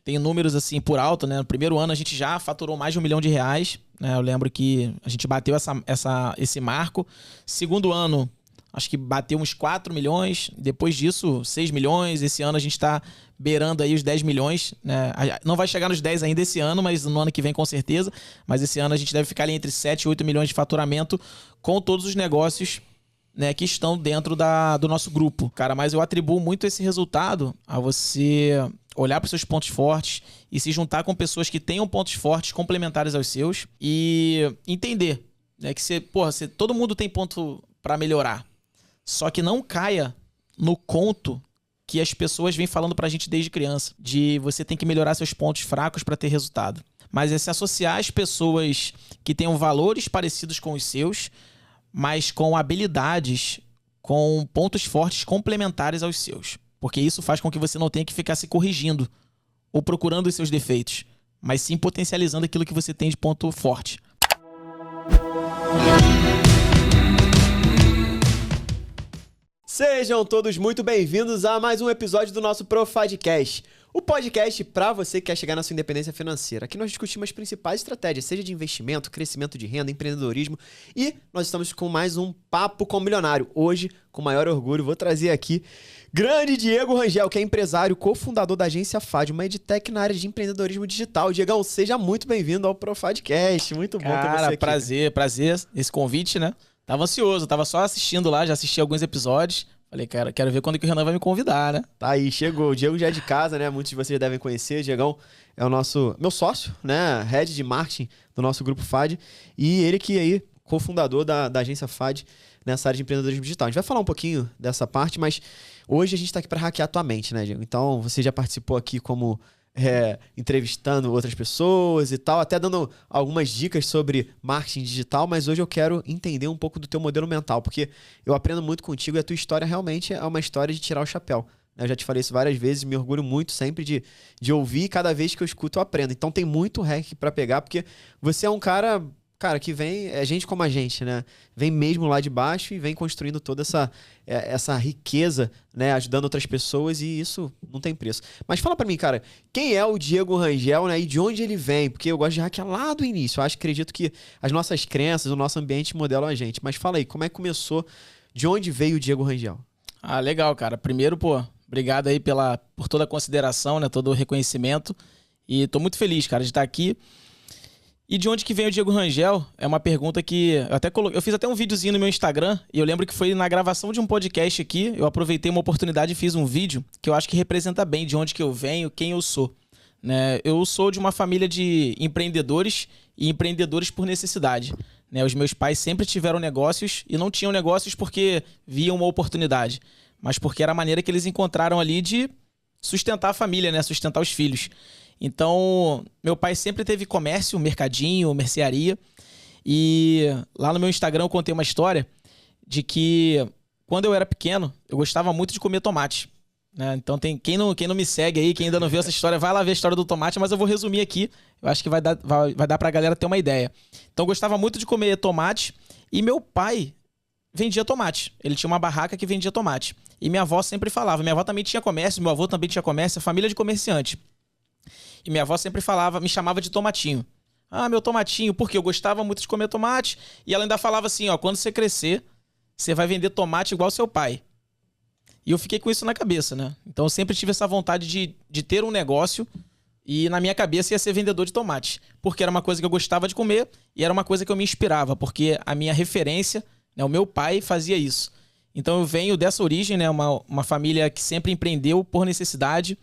Tem números assim por alto, né? No primeiro ano a gente já faturou mais de R$1 milhão, né? Eu lembro que a gente bateu esse marco. Segundo ano, acho que bateu uns 4 milhões. Depois disso, 6 milhões. Esse ano a gente está beirando aí os 10 milhões, né? Não vai chegar nos 10 ainda esse ano, mas no ano que vem com certeza. Mas esse ano a gente deve ficar ali entre 7 e 8 milhões de faturamento com todos os negócios, né, que estão dentro do nosso grupo. Cara, mas eu atribuo muito esse resultado a você olhar para os seus pontos fortes e se juntar com pessoas que tenham pontos fortes complementares aos seus e entender, né, que todo mundo tem ponto para melhorar. Só que não caia no conto que as pessoas vêm falando pra gente desde criança, de você tem que melhorar seus pontos fracos para ter resultado. Mas é se associar às pessoas que tenham valores parecidos com os seus, mas com habilidades, com pontos fortes complementares aos seus. Porque isso faz com que você não tenha que ficar se corrigindo ou procurando os seus defeitos, mas sim potencializando aquilo que você tem de ponto forte. Sejam todos muito bem-vindos a mais um episódio do nosso Profadcast, o podcast para você que quer chegar na sua independência financeira. Aqui nós discutimos as principais estratégias, seja de investimento, crescimento de renda, empreendedorismo, e nós estamos com mais um Papo com o Milionário. Hoje, com maior orgulho, vou trazer aqui grande Diego Rangel, que é empresário, cofundador da agência FAD, uma edtech na área de empreendedorismo digital. Diegão, seja muito bem-vindo ao Profadcast. Muito bom ter você aqui. Cara, prazer esse convite, né? Tava ansioso, tava só assistindo lá, já assisti alguns episódios. Falei, cara, quero ver quando que o Renan vai me convidar, né? Tá aí, chegou. O Diego já é de casa, né? Muitos de vocês já devem conhecer. O Diegão é o meu sócio, né? Head de marketing do nosso grupo FAD. E ele que aí, cofundador da agência FAD nessa área de empreendedorismo digital. A gente vai falar um pouquinho dessa parte, mas hoje a gente tá aqui para hackear a tua mente, né, Diego? Então, você já participou aqui como entrevistando outras pessoas e tal, até dando algumas dicas sobre marketing digital, mas hoje eu quero entender um pouco do teu modelo mental, porque eu aprendo muito contigo e a tua história realmente é uma história de tirar o chapéu. Eu já te falei isso várias vezes, me orgulho muito sempre de ouvir, e cada vez que eu escuto eu aprendo. Então tem muito hack para pegar, porque você é um cara que vem, é gente como a gente, né? Vem mesmo lá de baixo e vem construindo toda essa riqueza, né? Ajudando outras pessoas, e isso não tem preço. Mas fala pra mim, cara, quem é o Diego Rangel, né? E de onde ele vem? Porque eu gosto de hackear lá do início. Eu acredito que as nossas crenças, o nosso ambiente modelam a gente. Mas fala aí, como é que começou? De onde veio o Diego Rangel? Ah, legal, cara. Primeiro, obrigado aí por toda a consideração, né? Todo o reconhecimento. E tô muito feliz, cara, de estar aqui. E de onde que vem o Diego Rangel? É uma pergunta que eu fiz até um videozinho no meu Instagram, e eu lembro que foi na gravação de um podcast aqui, eu aproveitei uma oportunidade e fiz um vídeo que eu acho que representa bem de onde que eu venho, quem eu sou, né? Eu sou de uma família de empreendedores e empreendedores por necessidade, né? Os meus pais sempre tiveram negócios e não tinham negócios porque viam uma oportunidade, mas porque era a maneira que eles encontraram ali de sustentar a família, né? Sustentar os filhos. Então, meu pai sempre teve comércio, mercadinho, mercearia. E lá no meu Instagram eu contei uma história de que quando eu era pequeno, eu gostava muito de comer tomate, né? Então, quem não me segue aí, quem ainda não viu essa história, vai lá ver a história do tomate, mas eu vou resumir aqui. Eu acho que vai dar pra galera ter uma ideia. Então, eu gostava muito de comer tomate e meu pai vendia tomate. Ele tinha uma barraca que vendia tomate. E minha avó sempre falava, minha avó também tinha comércio, meu avô também tinha comércio, família de comerciante. E minha avó sempre me chamava de tomatinho. Ah, meu tomatinho, porque eu gostava muito de comer tomate. E ela ainda falava assim, ó, quando você crescer, você vai vender tomate igual seu pai. E eu fiquei com isso na cabeça, né? Então eu sempre tive essa vontade de ter um negócio e na minha cabeça ia ser vendedor de tomate. Porque era uma coisa que eu gostava de comer e era uma coisa que eu me inspirava, porque a minha referência, né, o meu pai fazia isso. Então eu venho dessa origem, né, uma família que sempre empreendeu por necessidade,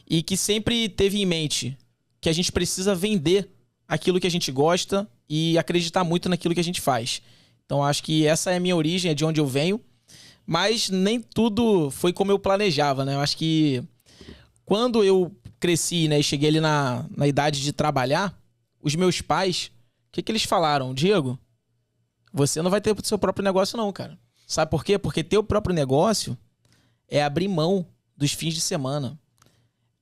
e que sempre teve em mente que a gente precisa vender aquilo que a gente gosta e acreditar muito naquilo que a gente faz. Então acho que essa é a minha origem, é de onde eu venho, mas nem tudo foi como eu planejava, né? Eu acho que quando eu cresci, né, e cheguei ali na idade de trabalhar, os meus pais, o que eles falaram? Diego, você não vai ter o seu próprio negócio não, cara. Sabe por quê? Porque ter o próprio negócio é abrir mão dos fins de semana.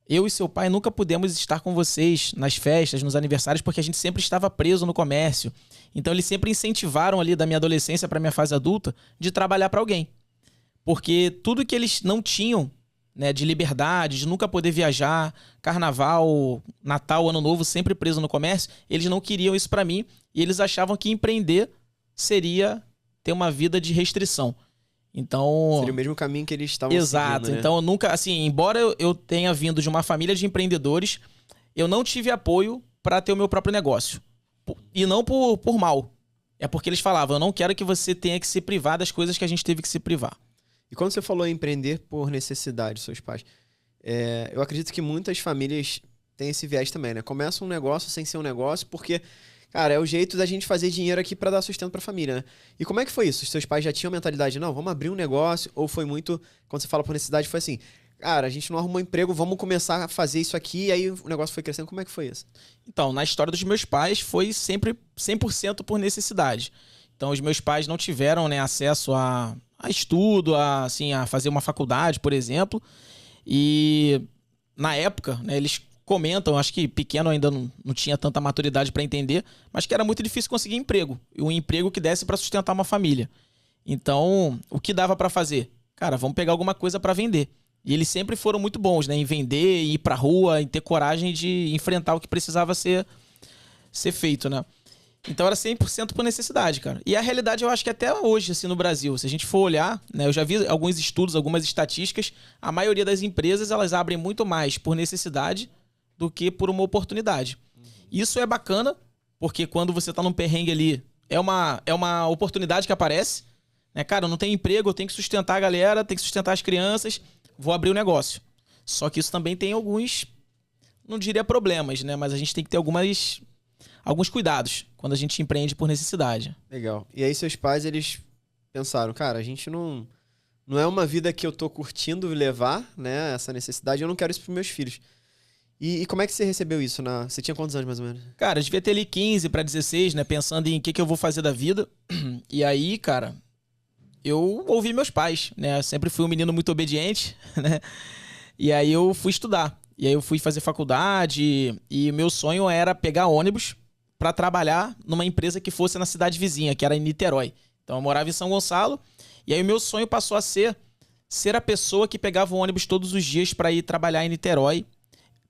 Eu e seu pai nunca pudemos estar com vocês nas festas, nos aniversários, porque a gente sempre estava preso no comércio. Então eles sempre incentivaram ali da minha adolescência para minha fase adulta de trabalhar para alguém. Porque tudo que eles não tinham, né, de liberdade, de nunca poder viajar, carnaval, Natal, Ano Novo, sempre preso no comércio, eles não queriam isso pra mim e eles achavam que empreender seria ter uma vida de restrição. Então... Seria o mesmo caminho que eles estavam Exato. seguindo, né? Então, eu nunca... Assim, embora eu tenha vindo de uma família de empreendedores, eu não tive apoio para ter o meu próprio negócio. E não por mal. É porque eles falavam, eu não quero que você tenha que se privar das coisas que a gente teve que se privar. E quando você falou em empreender por necessidade, seus pais, eu acredito que muitas famílias têm esse viés também, né? Começa um negócio sem ser um negócio porque... Cara, é o jeito da gente fazer dinheiro aqui pra dar sustento pra família, né? E como é que foi isso? Os seus pais já tinham a mentalidade, não, vamos abrir um negócio? Ou foi muito, quando você fala por necessidade, foi assim, cara, a gente não arrumou emprego, vamos começar a fazer isso aqui, e aí o negócio foi crescendo. Como é que foi isso? Então, na história dos meus pais, foi sempre 100% por necessidade. Então, os meus pais não tiveram, né, acesso a estudo, a fazer uma faculdade, por exemplo. E, na época, né, eles comentam, acho que pequeno ainda não tinha tanta maturidade para entender, mas que era muito difícil conseguir emprego. E um emprego que desse para sustentar uma família. Então, o que dava para fazer? Cara, vamos pegar alguma coisa para vender. E eles sempre foram muito bons, né? Em vender, ir pra rua, em ter coragem de enfrentar o que precisava ser feito, né? Então era 100% por necessidade, cara. E a realidade eu acho que até hoje, assim, no Brasil, se a gente for olhar, né? Eu já vi alguns estudos, algumas estatísticas, a maioria das empresas, elas abrem muito mais por necessidade do que por uma oportunidade. Isso é bacana, porque quando você tá num perrengue ali, é uma oportunidade que aparece, né? Cara, eu não tenho emprego, eu tenho que sustentar a galera, tenho que sustentar as crianças, vou abrir o negócio. Só que isso também tem alguns, não diria problemas, né? Mas a gente tem que ter alguns cuidados quando a gente empreende por necessidade. Legal. E aí seus pais, eles pensaram, cara, a gente não é uma vida que eu tô curtindo levar, né? Essa necessidade, eu não quero isso pros meus filhos. E como é que você recebeu isso? Você tinha quantos anos, mais ou menos? Cara, eu devia ter ali 15 para 16, né? Pensando em o que eu vou fazer da vida. E aí, cara, eu ouvi meus pais, né? Eu sempre fui um menino muito obediente, né? E aí eu fui estudar. E aí eu fui fazer faculdade. E o meu sonho era pegar ônibus para trabalhar numa empresa que fosse na cidade vizinha, que era em Niterói. Então eu morava em São Gonçalo. E aí o meu sonho passou a ser a pessoa que pegava o ônibus todos os dias para ir trabalhar em Niterói,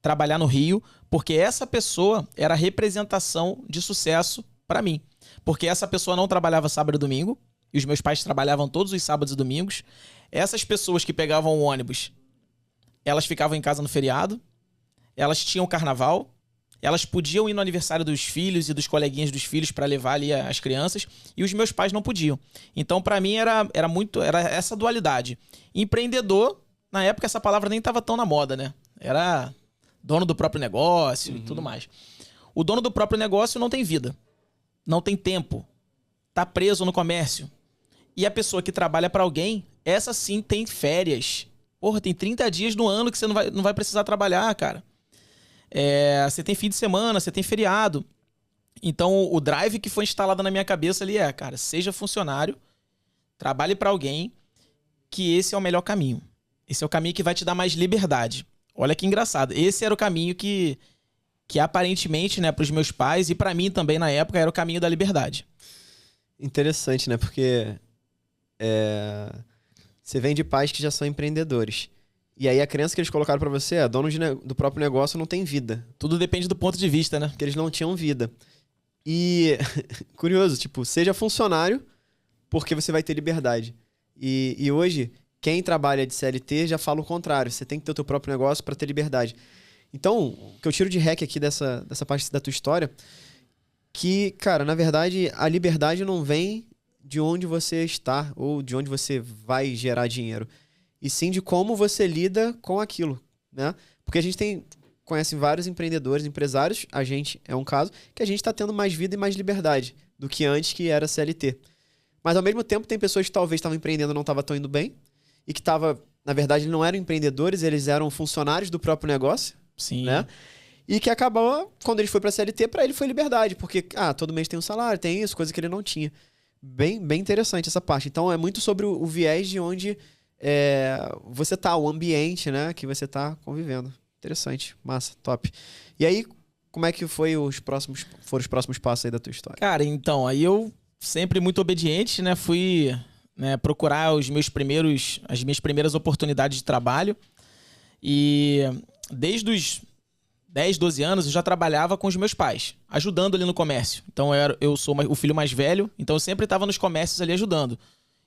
trabalhar no Rio, porque essa pessoa era a representação de sucesso para mim. Porque essa pessoa não trabalhava sábado e domingo, e os meus pais trabalhavam todos os sábados e domingos. Essas pessoas que pegavam o ônibus, elas ficavam em casa no feriado, elas tinham carnaval, elas podiam ir no aniversário dos filhos e dos coleguinhas dos filhos para levar ali as crianças, e os meus pais não podiam. Então, para mim, era essa dualidade. Empreendedor, na época, essa palavra nem estava tão na moda, né? Era dono do próprio negócio e tudo mais. O dono do próprio negócio não tem vida, não tem tempo, tá preso no comércio. E a pessoa que trabalha para alguém, essa sim tem férias. Porra, tem 30 dias no ano que você não vai precisar trabalhar, cara. Você tem fim de semana, você tem feriado. Então, o drive que foi instalado na minha cabeça ali cara, seja funcionário, trabalhe para alguém, que esse é o melhor caminho. Esse é o caminho que vai te dar mais liberdade. Olha que engraçado. Esse era o caminho que aparentemente, né, para os meus pais e para mim também na época era o caminho da liberdade. Interessante, né? Porque você vem de pais que já são empreendedores. E aí a criança que eles colocaram pra você, dono do próprio negócio, não tem vida. Tudo depende do ponto de vista, né? Porque eles não tinham vida. E, curioso, tipo, seja funcionário porque você vai ter liberdade. E hoje, quem trabalha de CLT já fala o contrário. Você tem que ter o teu próprio negócio pra ter liberdade. Então, o que eu tiro de hack aqui dessa parte da tua história, que, cara, na verdade, a liberdade não vem de onde você está ou de onde você vai gerar dinheiro. E sim de como você lida com aquilo, né? Porque a gente conhece vários empreendedores, empresários, a gente é um caso, que a gente está tendo mais vida e mais liberdade do que antes que era CLT. Mas ao mesmo tempo tem pessoas que talvez estavam empreendendo e não estavam tão indo bem, e que na verdade não eram empreendedores, eles eram funcionários do próprio negócio, Sim. Né? E que acabou, quando ele foi para CLT, para ele foi liberdade, porque todo mês tem um salário, tem isso, coisa que ele não tinha. Bem interessante essa parte. Então é muito sobre o viés de onde você tá, o ambiente, né, que você tá convivendo. Interessante, massa, top. E aí, como é que foram os próximos passos aí da tua história? Cara, então, aí eu sempre muito obediente, né, fui procurar as minhas primeiras oportunidades de trabalho. E desde os 10, 12 anos eu já trabalhava com os meus pais, ajudando ali no comércio. Então eu sou o filho mais velho, então eu sempre estava nos comércios ali ajudando.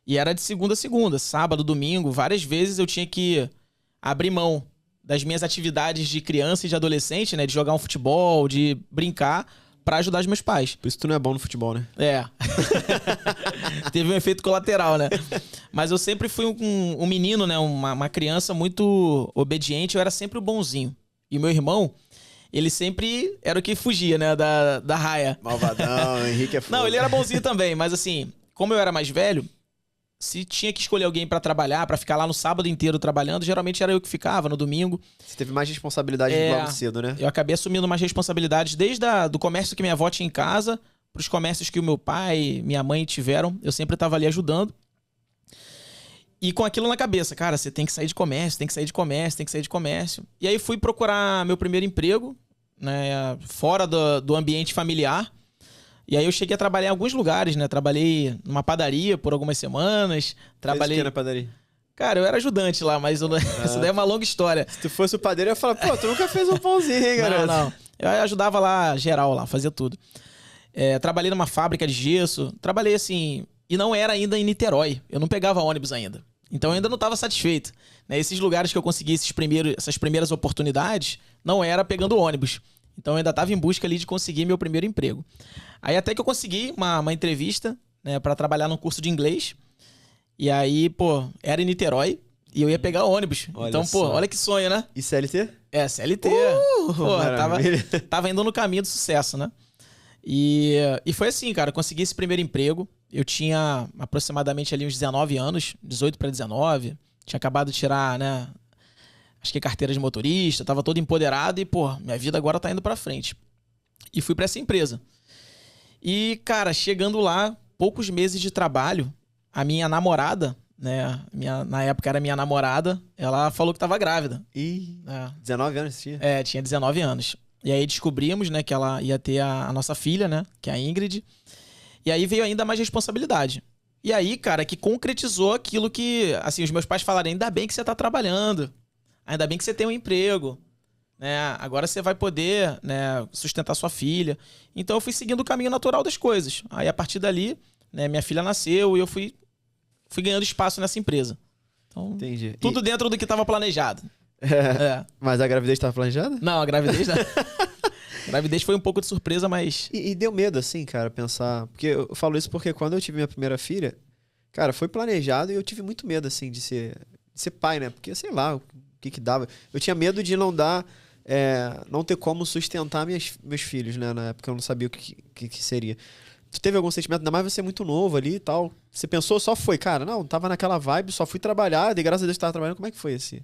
E era de segunda a segunda, sábado, domingo, várias vezes eu tinha que abrir mão das minhas atividades de criança e de adolescente, né? De jogar um futebol, de brincar, pra ajudar os meus pais. Por isso tu não é bom no futebol, né? É. Teve um efeito colateral, né? Mas eu sempre fui um menino, né? Uma criança muito obediente, eu era sempre o bonzinho. E meu irmão, ele sempre era o que fugia, né? Da raia. Malvadão, Henrique é foda. Não, ele era bonzinho também, mas assim, como eu era mais velho, se tinha que escolher alguém pra trabalhar, pra ficar lá no sábado inteiro trabalhando, geralmente era eu que ficava no domingo. Você teve mais responsabilidade logo cedo, né? Eu acabei assumindo mais responsabilidades desde do comércio que minha avó tinha em casa, pros comércios que o meu pai e minha mãe tiveram. Eu sempre tava ali ajudando. E com aquilo na cabeça, cara, você tem que sair de comércio, tem que sair de comércio, tem que sair de comércio. E aí fui procurar meu primeiro emprego, né, fora do ambiente familiar. E aí eu cheguei a trabalhar em alguns lugares, né? Trabalhei numa padaria por algumas semanas. Trabalhei... Fez o quê na padaria? Cara, eu era ajudante lá, mas essa daí é uma longa história. Se tu fosse o padeiro, eu ia falar, pô, tu nunca fez um pãozinho, hein, garoto? Não. Eu ajudava lá, geral lá, fazia tudo. Trabalhei numa fábrica de gesso. Trabalhei assim... E não era ainda em Niterói. Eu não pegava ônibus ainda. Então eu ainda não estava satisfeito. Né? Esses lugares que eu consegui essas primeiras oportunidades, não era pegando ônibus. Então eu ainda estava em busca ali de conseguir meu primeiro emprego. Aí até que eu consegui uma entrevista, né, para trabalhar num curso de inglês. E aí, pô, era em Niterói e eu ia pegar ônibus. Olha então, pô, só. olha que sonho, né? E CLT? CLT. Pô, tava indo no caminho do sucesso, né? E foi assim, cara, eu consegui esse primeiro emprego. Eu tinha aproximadamente ali uns 19 anos, 18 para 19. Tinha acabado de tirar, né, acho que carteira de motorista, tava todo empoderado e, pô, minha vida agora tá indo pra frente. E fui pra essa empresa. E, cara, chegando lá, poucos meses de trabalho, a minha namorada, né, na época era minha namorada, ela falou que tava grávida. Ih, 19 anos tinha? Tinha 19 anos. E aí descobrimos, né, que ela ia ter a nossa filha, né, que é a Ingrid. E aí veio ainda mais responsabilidade. E aí, cara, que concretizou aquilo que, assim, os meus pais falaram, ainda bem que você tá trabalhando. Ainda bem que você tem um emprego, né? Agora você vai poder, né, sustentar sua filha. Então eu fui seguindo o caminho natural das coisas. Aí a partir dali, né, minha filha nasceu e eu fui ganhando espaço nessa empresa. Então, entendi. Tudo dentro do que estava planejado. Mas a gravidez estava planejada? Não, a gravidez não. A gravidez foi um pouco de surpresa, mas... E deu medo, assim, cara, pensar... Porque eu falo isso porque quando eu tive minha primeira filha, cara, foi planejado e eu tive muito medo, assim, de ser pai, né? Porque, sei lá... que dava. Eu tinha medo de não dar, não ter como sustentar meus filhos, né? Na época eu não sabia o que seria. Tu teve algum sentimento, ainda mais você muito novo ali e tal? Você pensou, só foi, cara? Não, tava naquela vibe, só fui trabalhar, e graças a Deus tava trabalhando. Como é que foi esse?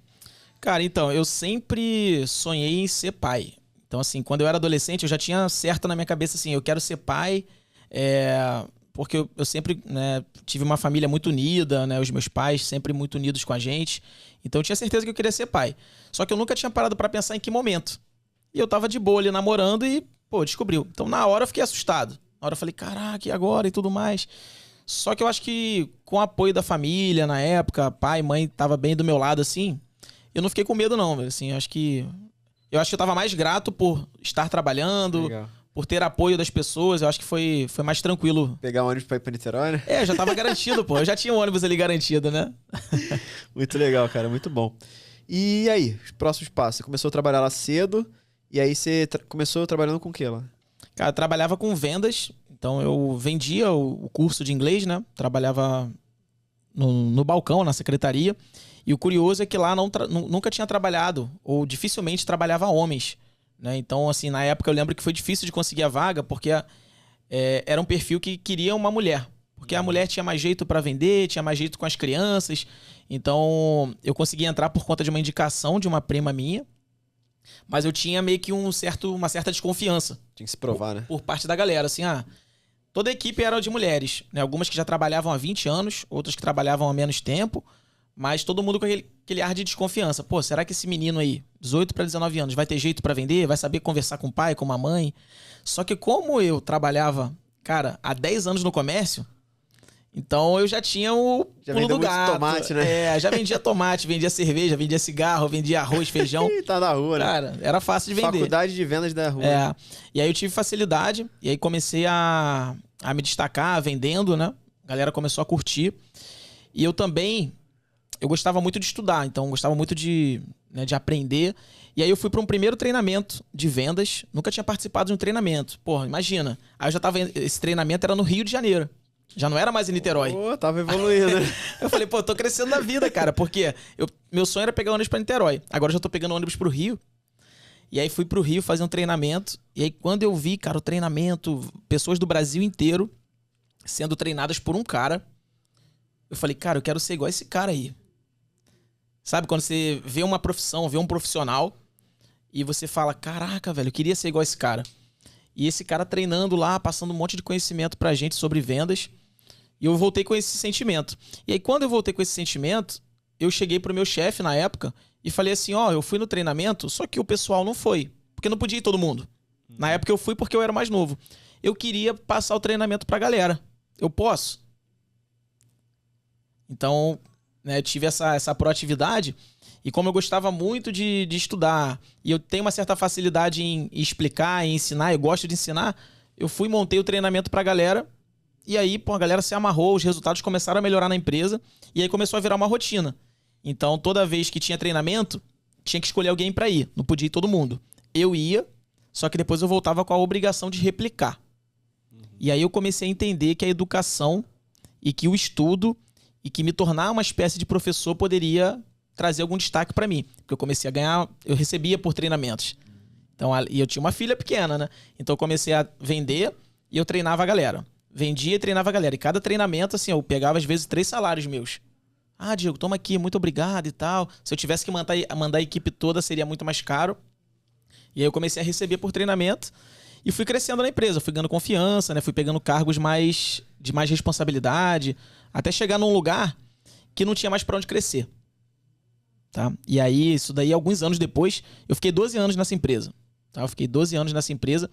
Cara, então, eu sempre sonhei em ser pai. Então, assim, quando eu era adolescente, eu já tinha certo na minha cabeça, assim, eu quero ser pai, porque eu sempre, né, tive uma família muito unida, né? Os meus pais sempre muito unidos com a gente. Então eu tinha certeza que eu queria ser pai. Só que eu nunca tinha parado pra pensar em que momento. E eu tava de boa ali namorando e, pô, descobriu. Então na hora eu fiquei assustado. Na hora eu falei, caraca, e agora? E tudo mais. Só que eu acho que com o apoio da família na época, pai e mãe tava bem do meu lado, assim, eu não fiquei com medo não, assim, eu acho que eu tava mais grato por estar trabalhando, legal, por ter apoio das pessoas. Eu acho que foi mais tranquilo. Pegar um ônibus pra ir pra Niterói, né? Já tava garantido, pô. Eu já tinha um ônibus ali garantido, né? Muito legal, cara. Muito bom. E aí, os próximos passos? Você começou a trabalhar lá cedo, e aí você começou trabalhando com o que lá? Cara, eu trabalhava com vendas. Então eu vendia o curso de inglês, né? Trabalhava no balcão, na secretaria. E o curioso é que lá nunca tinha trabalhado, ou dificilmente trabalhava homens, né? Então, assim, na época eu lembro que foi difícil de conseguir a vaga, porque era um perfil que queria uma mulher. Porque a mulher tinha mais jeito para vender, tinha mais jeito com as crianças. Então, eu consegui entrar por conta de uma indicação de uma prima minha. Mas eu tinha meio que uma certa desconfiança. Tinha que se provar, né? Por parte da galera, assim, toda a equipe era de mulheres, né? Algumas que já trabalhavam há 20 anos, outras que trabalhavam há menos tempo. Mas todo mundo com aquele ar de desconfiança. Pô, será que esse menino aí, 18 para 19 anos, vai ter jeito para vender? Vai saber conversar com o pai, com a mãe? Só que como eu trabalhava, cara, há 10 anos no comércio, Então eu já tinha o pulo do gato. Tomate, né? Já vendia tomate, vendia cerveja, vendia cigarro, vendia arroz, feijão. Tá na rua, né? Cara, era fácil de vender. Faculdade de vendas da rua. E aí eu tive facilidade, e aí comecei a me destacar vendendo, né? A galera começou a curtir. E eu também, eu gostava muito de estudar, então eu gostava muito de aprender. E aí eu fui para um primeiro treinamento de vendas, nunca tinha participado de um treinamento. Porra, imagina. Aí eu já tava, esse treinamento era no Rio de Janeiro. Já não era mais em Niterói. Pô, tava evoluindo. Eu falei, pô, tô crescendo na vida, cara. Porque meu sonho era pegar ônibus pra Niterói. Agora eu já tô pegando ônibus pro Rio. E aí fui pro Rio fazer um treinamento. E aí quando eu vi, cara, o treinamento, pessoas do Brasil inteiro sendo treinadas por um cara, eu falei, cara, eu quero ser igual esse cara aí. Sabe, quando você vê uma profissão, vê um profissional e você fala, caraca, velho, eu queria ser igual esse cara. E esse cara treinando lá, passando um monte de conhecimento pra gente sobre vendas. E eu voltei com esse sentimento. E aí, quando eu voltei com esse sentimento, eu cheguei pro meu chefe na época e falei assim, ó, eu fui no treinamento, só que o pessoal não foi. Porque não podia ir todo mundo. Na época eu fui porque eu era mais novo. Eu queria passar o treinamento pra galera. Eu posso? Então, né, tive essa proatividade. E como eu gostava muito de estudar, e eu tenho uma certa facilidade em explicar, em ensinar, eu gosto de ensinar, eu fui e montei o treinamento pra galera. E aí, pô, a galera se amarrou, os resultados começaram a melhorar na empresa. E aí começou a virar uma rotina. Então, toda vez que tinha treinamento, tinha que escolher alguém pra ir. Não podia ir todo mundo. Eu ia, só que depois eu voltava com a obrigação de replicar. E aí eu comecei a entender que a educação e que o estudo e que me tornar uma espécie de professor poderia trazer algum destaque pra mim. Porque eu comecei a ganhar, eu recebia por treinamentos. Então, e eu tinha uma filha pequena, né? Então eu comecei a vender e eu treinava a galera. Vendia e treinava a galera. E cada treinamento, assim, eu pegava às vezes 3 salários meus. Ah, Diego, toma aqui, muito obrigado e tal. Se eu tivesse que mandar a equipe toda, seria muito mais caro. E aí eu comecei a receber por treinamento e fui crescendo na empresa. Fui ganhando confiança, né? Fui pegando cargos de mais responsabilidade, até chegar num lugar que não tinha mais pra onde crescer. Tá? E aí, isso daí, alguns anos depois, eu fiquei 12 anos nessa empresa. Tá? Eu fiquei 12 anos nessa empresa.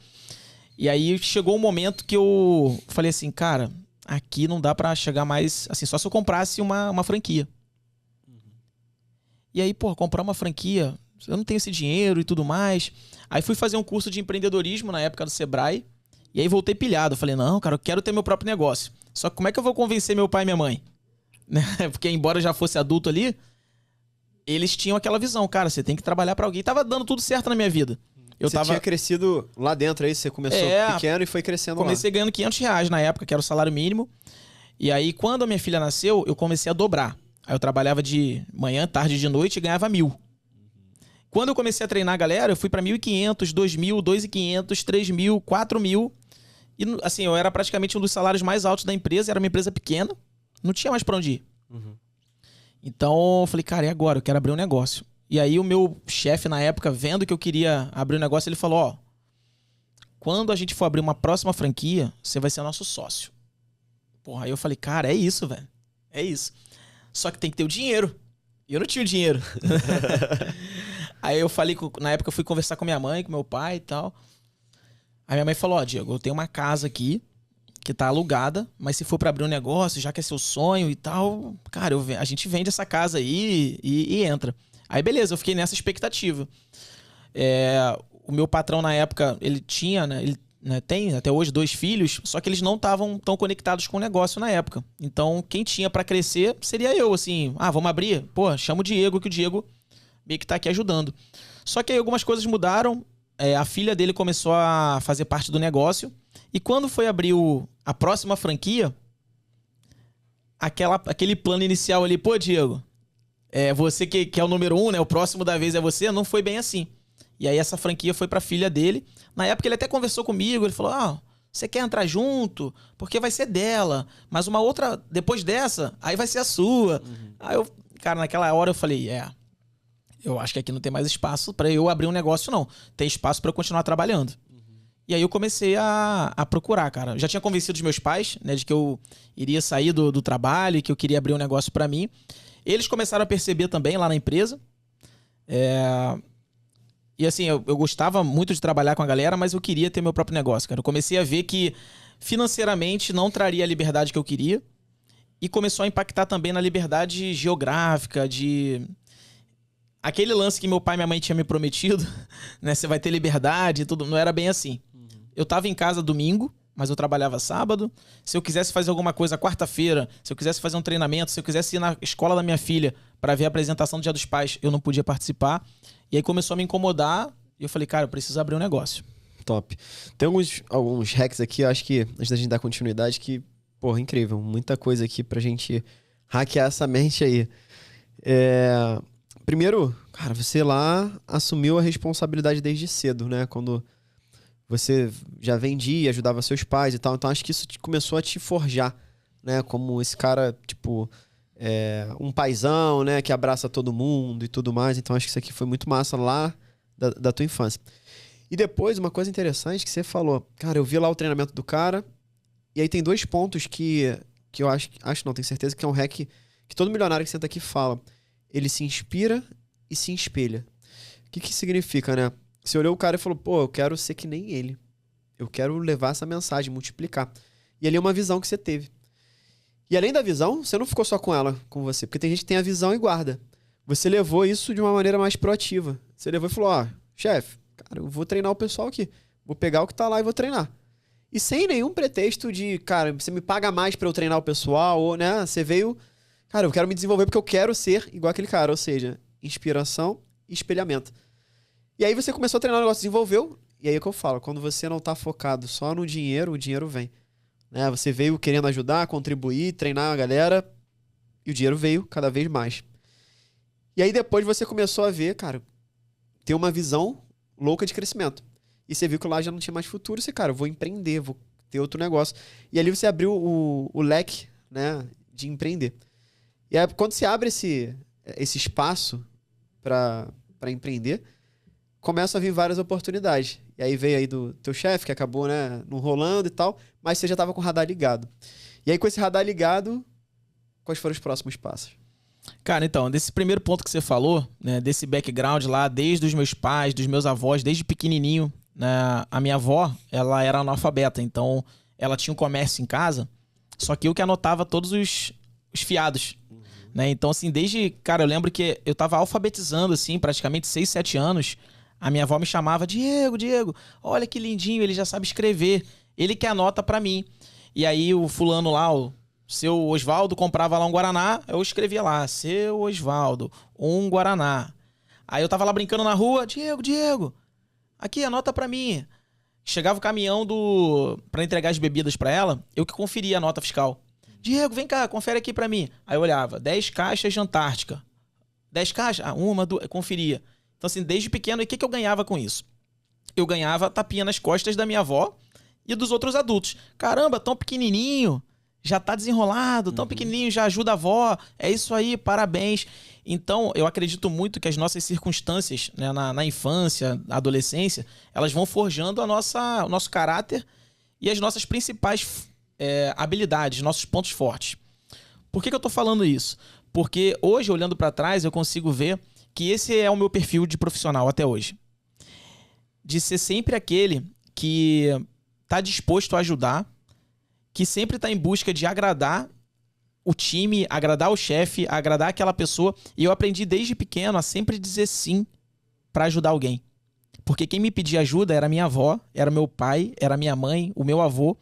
E aí chegou um momento que eu falei assim, cara, aqui não dá pra chegar mais, assim, só se eu comprasse uma franquia. E aí, pô, comprar uma franquia, eu não tenho esse dinheiro e tudo mais. Aí fui fazer um curso de empreendedorismo na época do Sebrae. E aí voltei pilhado. Falei, não, cara, eu quero ter meu próprio negócio. Só que como é que eu vou convencer meu pai e minha mãe? Né? Porque embora eu já fosse adulto ali, eles tinham aquela visão, cara, você tem que trabalhar pra alguém. Tava dando tudo certo na minha vida. Você tinha crescido lá dentro aí? Você começou pequeno e foi crescendo lá? Comecei ganhando R$500 na época, que era o salário mínimo. E aí, quando a minha filha nasceu, eu comecei a dobrar. Aí eu trabalhava de manhã, tarde e de noite e ganhava 1.000. Quando eu comecei a treinar a galera, eu fui pra 1.500, 2.000, 2.500, 3.000, 4.000. E assim, eu era praticamente um dos salários mais altos da empresa. Era uma empresa pequena. Não tinha mais pra onde ir. Então, eu falei, cara, e agora? Eu quero abrir um negócio. E aí o meu chefe, na época, vendo que eu queria abrir um negócio, ele falou, ó, quando a gente for abrir uma próxima franquia, você vai ser nosso sócio. Porra, aí eu falei, cara, é isso, velho. É isso. Só que tem que ter o dinheiro. E eu não tinha o dinheiro. Aí eu falei, na época eu fui conversar com minha mãe, com meu pai e tal. Aí minha mãe falou, ó, Diego, eu tenho uma casa aqui que tá alugada, mas se for pra abrir um negócio, já que é seu sonho e tal, cara, a gente vende essa casa aí e entra. Aí beleza, eu fiquei nessa expectativa. O meu patrão na época, ele tinha, né, ele tem até hoje 2 filhos, só que eles não estavam tão conectados com o negócio na época. Então, quem tinha pra crescer seria eu, assim, vamos abrir? Pô, chama o Diego, que o Diego meio que tá aqui ajudando. Só que aí algumas coisas mudaram, a filha dele começou a fazer parte do negócio, e quando foi abrir a próxima franquia, aquele plano inicial ali, pô, Diego, você que é o número 1, né? O próximo da vez é você, não foi bem assim. E aí essa franquia foi pra filha dele. Na época ele até conversou comigo, ele falou, você quer entrar junto? Porque vai ser dela. Mas uma outra, depois dessa, aí vai ser a sua. Aí eu, cara, naquela hora eu falei, eu acho que aqui não tem mais espaço pra eu abrir um negócio, não. Tem espaço pra eu continuar trabalhando. E aí eu comecei a procurar, cara. Eu já tinha convencido os meus pais, né, de que eu iria sair do trabalho e que eu queria abrir um negócio pra mim. Eles começaram a perceber também lá na empresa. E assim, eu gostava muito de trabalhar com a galera, mas eu queria ter meu próprio negócio, cara. Eu comecei a ver que financeiramente não traria a liberdade que eu queria. E começou a impactar também na liberdade geográfica, de... Aquele lance que meu pai e minha mãe tinham me prometido, né? Você vai ter liberdade e tudo. Não era bem assim. Eu tava em casa domingo, mas eu trabalhava sábado. Se eu quisesse fazer alguma coisa quarta-feira, se eu quisesse fazer um treinamento, se eu quisesse ir na escola da minha filha para ver a apresentação do Dia dos Pais, eu não podia participar. E aí começou a me incomodar e eu falei, cara, eu preciso abrir um negócio. Top. Tem alguns hacks aqui, eu acho que antes da gente dar continuidade, que, porra, incrível. Muita coisa aqui pra gente hackear essa mente aí. Primeiro, cara, você lá assumiu a responsabilidade desde cedo, né? Quando você já vendia, ajudava seus pais e tal. Então acho que isso começou a te forjar, né? Como esse cara, tipo, um paizão, né? Que abraça todo mundo e tudo mais. Então acho que isso aqui foi muito massa lá da tua infância. E depois, uma coisa interessante que você falou. Cara, eu vi lá o treinamento do cara. E aí tem 2 pontos que eu acho não, tenho certeza que é um hack que todo milionário que senta aqui fala. Ele se inspira e se espelha. O que significa, né? Você olhou o cara e falou, pô, eu quero ser que nem ele. Eu quero levar essa mensagem, multiplicar. E ali é uma visão que você teve. E além da visão, você não ficou só com ela, com você. Porque tem gente que tem a visão e guarda. Você levou isso de uma maneira mais proativa. Você levou e falou, ó, chefe, cara, eu vou treinar o pessoal aqui. Vou pegar o que tá lá e vou treinar. E sem nenhum pretexto de, cara, você me paga mais pra eu treinar o pessoal, ou, né? Você veio, cara, eu quero me desenvolver porque eu quero ser igual aquele cara. Ou seja, inspiração e espelhamento. E aí você começou a treinar o negócio, desenvolveu. E aí é o que eu falo, quando você não tá focado só no dinheiro, o dinheiro vem. Né? Você veio querendo ajudar, contribuir, treinar a galera, e o dinheiro veio cada vez mais. E aí depois você começou a ver, cara, ter uma visão louca de crescimento. E você viu que lá já não tinha mais futuro, você, cara, eu vou empreender, vou ter outro negócio. E ali você abriu o leque, né, de empreender. E aí, quando você abre esse espaço para empreender, começa a vir várias oportunidades. E aí veio aí do teu chefe, que acabou, né, não rolando e tal, mas você já estava com o radar ligado. E aí, com esse radar ligado, quais foram os próximos passos? Cara, então, desse primeiro ponto que você falou, né, desse background lá, desde os meus pais, dos meus avós, desde pequenininho, né, a minha avó, ela era analfabeta, então ela tinha um comércio em casa, só que eu que anotava todos os fiados, né? Então, assim, desde, cara, eu lembro que eu tava alfabetizando, assim, praticamente 6, 7 anos, a minha avó me chamava, Diego, olha que lindinho, ele já sabe escrever, ele que anota pra mim. E aí o fulano lá, o seu Osvaldo, comprava lá um Guaraná, eu escrevia lá, seu Osvaldo, um Guaraná. Aí eu tava lá brincando na rua, Diego, aqui, anota pra mim. Chegava o caminhão pra entregar as bebidas pra ela, eu que conferia a nota fiscal. Diego, vem cá, confere aqui pra mim. Aí eu olhava, 10 caixas de Antártica. 10 caixas? Ah, uma, duas, eu conferia. Então assim, desde pequeno, e o que eu ganhava com isso? Eu ganhava tapinha nas costas da minha avó e dos outros adultos. Caramba, tão pequenininho, já tá desenrolado, tão pequenininho, já ajuda a avó. É isso aí, parabéns. Então, eu acredito muito que as nossas circunstâncias, né, na infância, na adolescência, elas vão forjando o nosso caráter e as nossas principais habilidades, nossos pontos fortes. Por que eu tô falando isso? Porque hoje, olhando para trás, eu consigo ver que esse é o meu perfil de profissional até hoje. De ser sempre aquele que tá disposto a ajudar, que sempre tá em busca de agradar o time, agradar o chefe, agradar aquela pessoa. E eu aprendi desde pequeno a sempre dizer sim para ajudar alguém. Porque quem me pedia ajuda era minha avó, era meu pai, era minha mãe, o meu avô.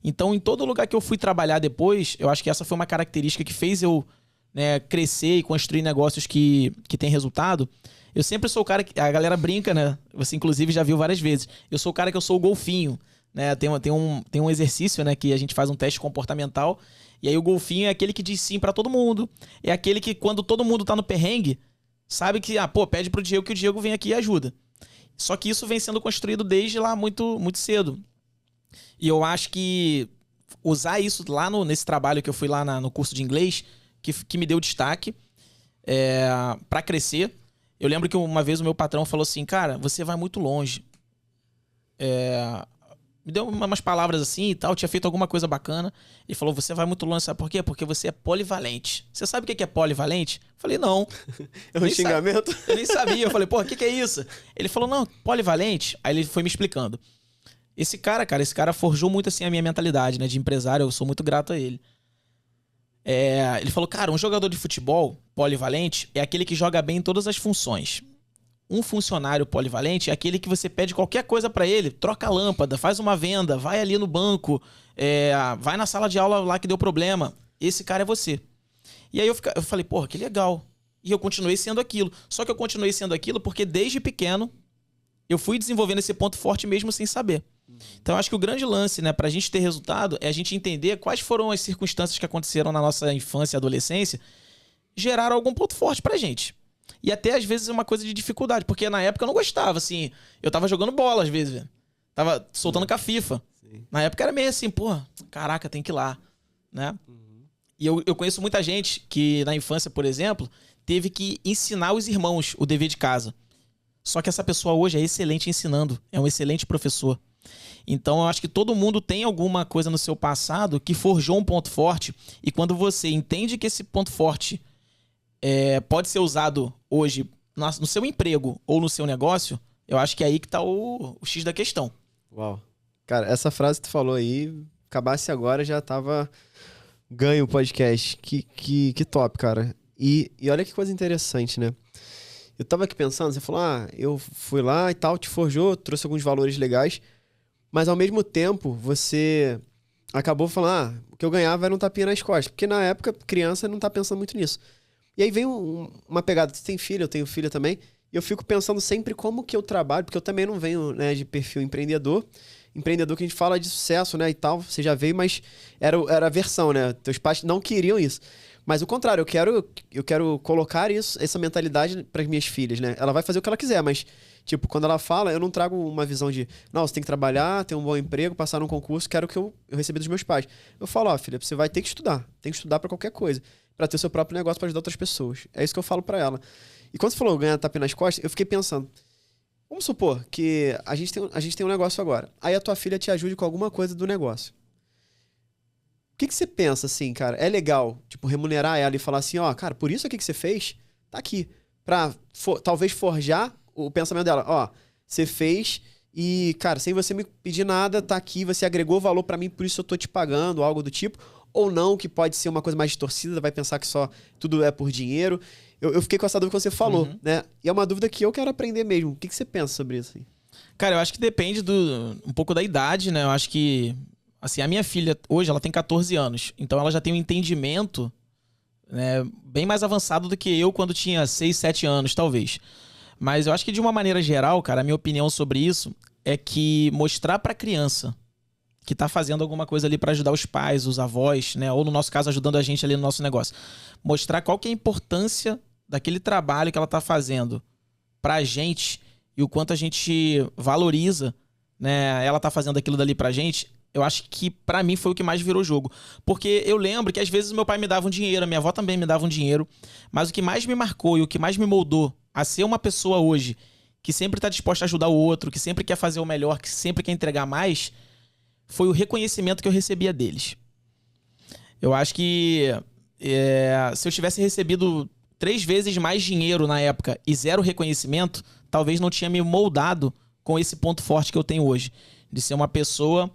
Então, em todo lugar que eu fui trabalhar depois, eu acho que essa foi uma característica que fez eu, né, crescer e construir negócios que tem resultado. Eu sempre sou o cara que... A galera brinca, né? Você, inclusive, já viu várias vezes. Eu sou o cara que eu sou o golfinho, né? Tem um exercício, né, que a gente faz um teste comportamental. E aí o golfinho é aquele que diz sim pra todo mundo. É aquele que, quando todo mundo tá no perrengue, sabe que, pede pro Diego que o Diego vem aqui e ajuda. Só que isso vem sendo construído desde lá muito, muito cedo. E eu acho que usar isso lá nesse trabalho que eu fui lá no curso de inglês, que me deu destaque para crescer. Eu lembro que uma vez o meu patrão falou assim, cara, você vai muito longe. Me deu umas palavras assim e tal, tinha feito alguma coisa bacana. E falou, você vai muito longe, sabe por quê? Porque você é polivalente. Você sabe o que é polivalente? Eu falei, não. É um xingamento? Eu nem sabia. Eu falei, o que é isso? Ele falou, não, polivalente. Aí ele foi me explicando. Esse cara forjou muito assim a minha mentalidade, né, de empresário. Eu sou muito grato a ele. Ele falou, cara, um jogador de futebol polivalente é aquele que joga bem em todas as funções. Um funcionário polivalente é aquele que você pede qualquer coisa pra ele, troca a lâmpada, faz uma venda, vai ali no banco, vai na sala de aula lá que deu problema. Esse cara é você. E aí eu falei, porra, que legal. E eu continuei sendo aquilo. Só que eu continuei sendo aquilo porque desde pequeno eu fui desenvolvendo esse ponto forte mesmo sem saber. Então, eu acho que o grande lance, né, pra gente ter resultado é a gente entender quais foram as circunstâncias que aconteceram na nossa infância e adolescência, geraram algum ponto forte pra gente. E até, às vezes, é uma coisa de dificuldade, porque na época eu não gostava, assim, eu tava jogando bola, às vezes, velho. Tava soltando com a FIFA. Sim. Na época era meio assim, pô, caraca, tem que ir lá, né? E eu conheço muita gente que, na infância, por exemplo, teve que ensinar os irmãos o dever de casa. Só que essa pessoa hoje é excelente ensinando, é um excelente professor. Então eu acho que todo mundo tem alguma coisa no seu passado que forjou um ponto forte, e quando você entende que esse ponto forte pode ser usado hoje no seu emprego ou no seu negócio, eu acho que é aí que tá o X da questão. Uau. Cara, essa frase que tu falou aí, acabasse agora, já tava ganho o podcast. Que top, cara. E olha que coisa interessante, né? Eu tava aqui pensando, você falou, eu fui lá e tal, te forjou, trouxe alguns valores legais, mas ao mesmo tempo você acabou falando, o que eu ganhava era um tapinha nas costas, porque na época, criança não tá pensando muito nisso. E aí vem uma pegada, você tem filho, eu tenho filha também, e eu fico pensando sempre como que eu trabalho, porque eu também não venho, né, de perfil empreendedor que a gente fala de sucesso, né, e tal, você já veio, mas era a versão, né, teus pais não queriam isso. Mas o contrário, eu quero colocar essa mentalidade para as minhas filhas, né? Ela vai fazer o que ela quiser, mas, tipo, quando ela fala, eu não trago uma visão de, não, você tem que trabalhar, ter um bom emprego, passar num concurso, quero que eu recebi dos meus pais. Eu falo, filha, você vai ter que estudar. Tem que estudar para qualquer coisa, para ter o seu próprio negócio, para ajudar outras pessoas. É isso que eu falo para ela. E quando você falou ganhar tapa nas costas, eu fiquei pensando, vamos supor que a gente tem um negócio agora. Aí a tua filha te ajude com alguma coisa do negócio. O que você pensa, assim, cara? É legal, tipo, remunerar ela e falar assim, cara, por isso aqui que você fez, tá aqui. Pra talvez forjar o pensamento dela. Você fez e, cara, sem você me pedir nada, tá aqui, você agregou valor pra mim, por isso eu tô te pagando, algo do tipo. Ou não, que pode ser uma coisa mais distorcida, vai pensar que só tudo é por dinheiro. Eu fiquei com essa dúvida que você falou, né? E é uma dúvida que eu quero aprender mesmo. O que você pensa sobre isso aí? Cara, eu acho que depende um pouco da idade, né? Eu acho que... Assim, a minha filha, hoje, ela tem 14 anos. Então, ela já tem um entendimento, né, bem mais avançado do que eu quando tinha 6, 7 anos, talvez. Mas eu acho que, de uma maneira geral, cara, a minha opinião sobre isso é que mostrar pra criança que tá fazendo alguma coisa ali pra ajudar os pais, os avós, né? Ou, no nosso caso, ajudando a gente ali no nosso negócio. Mostrar qual que é a importância daquele trabalho que ela tá fazendo pra gente e o quanto a gente valoriza, né? Ela tá fazendo aquilo dali pra gente... Eu acho que pra mim foi o que mais virou jogo. Porque eu lembro que às vezes meu pai me dava um dinheiro, a minha avó também me dava um dinheiro. Mas o que mais me marcou e o que mais me moldou a ser uma pessoa hoje que sempre tá disposta a ajudar o outro, que sempre quer fazer o melhor, que sempre quer entregar mais, foi o reconhecimento que eu recebia deles. Eu acho que se eu tivesse recebido 3 vezes mais dinheiro na época e 0 reconhecimento, talvez não tinha me moldado com esse ponto forte que eu tenho hoje. De ser uma pessoa...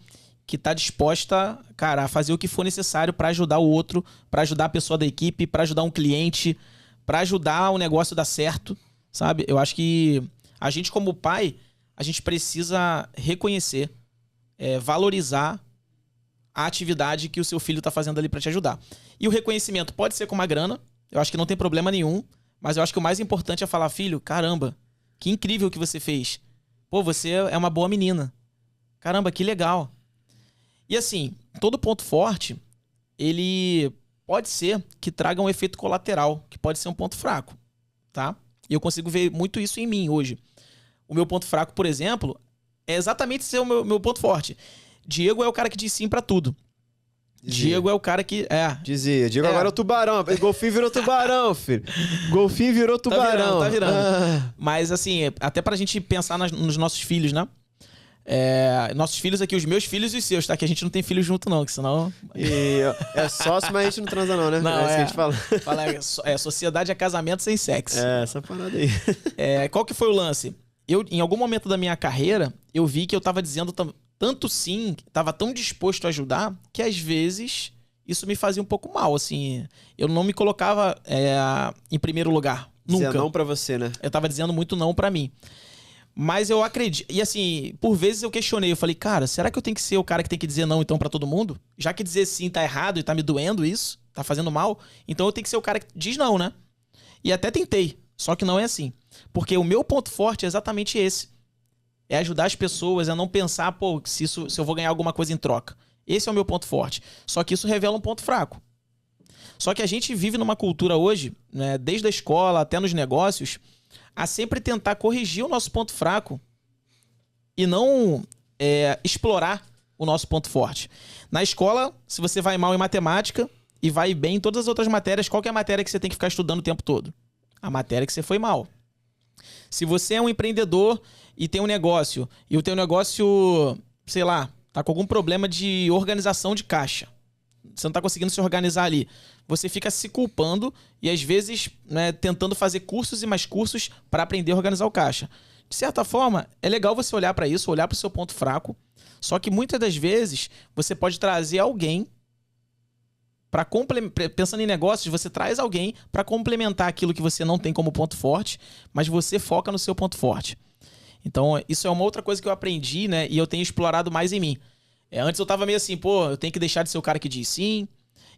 que tá disposta, cara, a fazer o que for necessário pra ajudar o outro, pra ajudar a pessoa da equipe, pra ajudar um cliente, pra ajudar o negócio a dar certo, sabe? Eu acho que a gente, como pai, a gente precisa reconhecer, valorizar a atividade que o seu filho tá fazendo ali pra te ajudar. E o reconhecimento pode ser com uma grana, eu acho que não tem problema nenhum, mas eu acho que o mais importante é falar, filho, caramba, que incrível que você fez. Pô, você é uma boa menina. Caramba, que legal. E assim, todo ponto forte, ele pode ser que traga um efeito colateral, que pode ser um ponto fraco, tá? E eu consigo ver muito isso em mim hoje. O meu ponto fraco, por exemplo, é exatamente ser o meu ponto forte. Diego é o cara que diz sim pra tudo. Diego é o cara que... Dizia. Diego agora é o tubarão. Golfinho virou tubarão, filho. Golfinho virou tubarão. Tá virando. Mas assim, até pra gente pensar nos nossos filhos, né? Nossos filhos aqui, os meus filhos e os seus, tá? Que a gente não tem filhos junto não, que senão... É sócio, mas a gente não transa não, né? Não, isso que a gente fala. Sociedade é casamento sem sexo. Essa parada aí. Qual que foi o lance? Em algum momento da minha carreira, eu vi que eu tava dizendo tanto sim, tava tão disposto a ajudar, que às vezes isso me fazia um pouco mal, assim. Eu não me colocava em primeiro lugar. Nunca. Dizia não pra você, né? Eu tava dizendo muito não pra mim. Mas eu acredito... E assim, por vezes eu questionei. Eu falei, cara, será que eu tenho que ser o cara que tem que dizer não, então, pra todo mundo? Já que dizer sim tá errado e tá me doendo isso, tá fazendo mal, então eu tenho que ser o cara que diz não, né? E até tentei. Só que não é assim. Porque o meu ponto forte é exatamente esse. É ajudar as pessoas a não pensar, pô, se eu vou ganhar alguma coisa em troca. Esse é o meu ponto forte. Só que isso revela um ponto fraco. Só que a gente vive numa cultura hoje, né, desde a escola até nos negócios, a sempre tentar corrigir o nosso ponto fraco e não explorar o nosso ponto forte. Na escola, se você vai mal em matemática e vai bem em todas as outras matérias, qual que é a matéria que você tem que ficar estudando o tempo todo? A matéria que você foi mal. Se você é um empreendedor e tem um negócio, e o teu negócio, sei lá, tá com algum problema de organização de caixa, você não tá conseguindo se organizar ali, você fica se culpando e às vezes, né, tentando fazer cursos e mais cursos para aprender a organizar o caixa. De certa forma, é legal você olhar para isso, olhar para o seu ponto fraco, só que muitas das vezes você pode trazer alguém para pensando em negócios, você traz alguém para complementar aquilo que você não tem como ponto forte, mas você foca no seu ponto forte. Então, isso é uma outra coisa que eu aprendi, né? E eu tenho explorado mais em mim. Antes eu tava meio assim, pô, eu tenho que deixar de ser o cara que diz sim,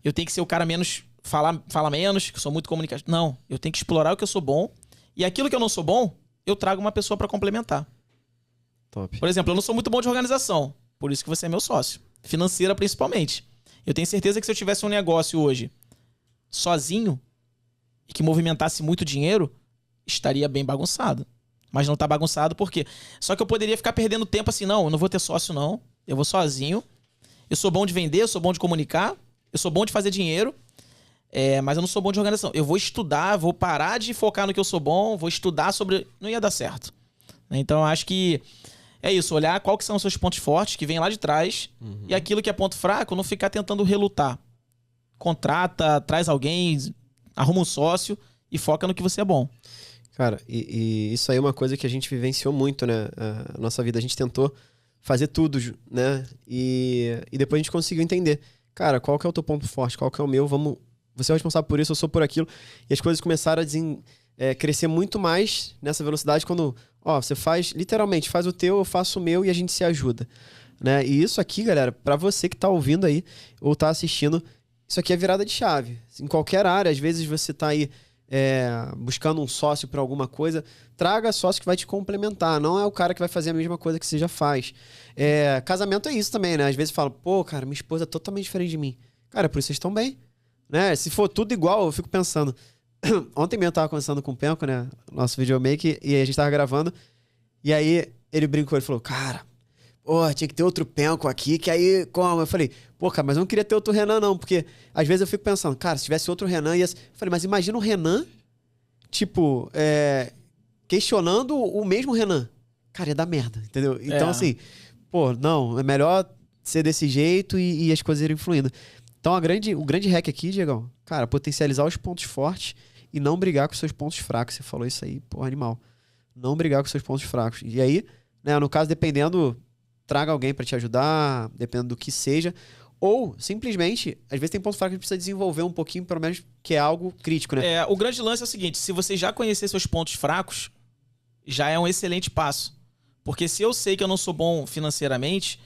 eu tenho que ser o cara menos... Fala menos, que eu sou muito comunicativo. Não, eu tenho que explorar o que eu sou bom, e aquilo que eu não sou bom, eu trago uma pessoa para complementar. Top. Por exemplo, eu não sou muito bom de organização, por isso que você é meu sócio. Financeira, principalmente. Eu tenho certeza que se eu tivesse um negócio hoje sozinho e que movimentasse muito dinheiro, estaria bem bagunçado. Mas não tá bagunçado por quê? Só que eu poderia ficar perdendo tempo assim, não, eu não vou ter sócio não, eu vou sozinho. Eu sou bom de vender, eu sou bom de comunicar, eu sou bom de fazer dinheiro, mas eu não sou bom de organização. Eu vou estudar, vou parar de focar no que eu sou bom, vou estudar sobre... Não ia dar certo. Então eu acho que é isso, olhar qual que são os seus pontos fortes, que vem lá de trás, e aquilo que é ponto fraco, não ficar tentando relutar. Contrata, traz alguém, arruma um sócio e foca no que você é bom. Cara, e isso aí é uma coisa que a gente vivenciou muito, né? A nossa vida, a gente tentou fazer tudo, né? E depois a gente conseguiu entender. Cara, qual que é o teu ponto forte? Qual que é o meu? Você é o responsável por isso, eu sou por aquilo. E as coisas começaram a crescer muito mais nessa velocidade quando... você faz, literalmente, faz o teu, eu faço o meu e a gente se ajuda, né? E isso aqui, galera, pra você que tá ouvindo aí ou tá assistindo, isso aqui é virada de chave. Em qualquer área, às vezes você tá aí buscando um sócio pra alguma coisa, traga sócio que vai te complementar, não é o cara que vai fazer a mesma coisa que você já faz. Casamento é isso também, né? Às vezes fala, pô, cara, minha esposa é totalmente diferente de mim. Cara, por isso vocês estão bem, né? Se for tudo igual, eu fico pensando... Ontem mesmo eu tava conversando com o Penco, né? Nosso videomaker, e a gente tava gravando. E aí ele brincou, ele falou, cara, tinha que ter outro Penco aqui, que aí como? Eu falei, cara, mas eu não queria ter outro Renan, não, porque às vezes eu fico pensando, cara, se tivesse outro Renan, eu falei, mas imagina o Renan, tipo, questionando o mesmo Renan. Cara, ia dar merda, entendeu? Então, assim, não, é melhor ser desse jeito e as coisas irem fluindo. Então, o grande hack aqui, Diegão, cara, potencializar os pontos fortes e não brigar com os seus pontos fracos. Você falou isso aí, animal. Não brigar com os seus pontos fracos. E aí, né, no caso, dependendo, traga alguém pra te ajudar, dependendo do que seja. Ou, simplesmente, às vezes tem pontos fracos que precisa desenvolver um pouquinho, pelo menos, que é algo crítico, né? O grande lance é o seguinte, se você já conhecer seus pontos fracos, já é um excelente passo. Porque se eu sei que eu não sou bom financeiramente...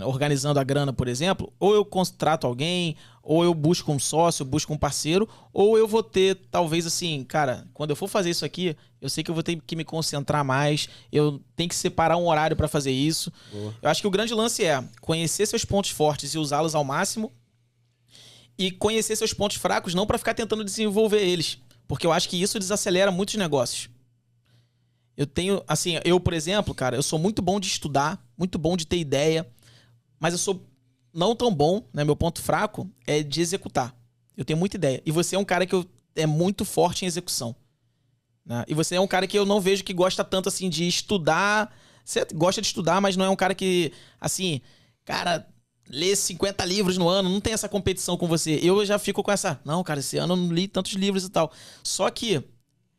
organizando a grana, por exemplo, ou eu contrato alguém, ou eu busco um sócio, busco um parceiro, ou eu vou ter, talvez assim, cara, quando eu for fazer isso aqui, eu sei que eu vou ter que me concentrar mais, eu tenho que separar um horário para fazer isso. Boa. Eu acho que o grande lance é conhecer seus pontos fortes e usá-los ao máximo, e conhecer seus pontos fracos não para ficar tentando desenvolver eles, porque eu acho que isso desacelera muitos negócios. Eu tenho, assim, por exemplo, cara, eu sou muito bom de estudar, muito bom de ter ideia, mas eu sou não tão bom, né? Meu ponto fraco é de executar. Eu tenho muita ideia. E você é um cara que é muito forte em execução, né? E você é um cara que eu não vejo que gosta tanto, assim, de estudar. Você gosta de estudar, mas não é um cara que, assim, cara, lê 50 livros no ano, não tem essa competição com você. Eu já fico com essa, não, cara, esse ano eu não li tantos livros e tal. Só que,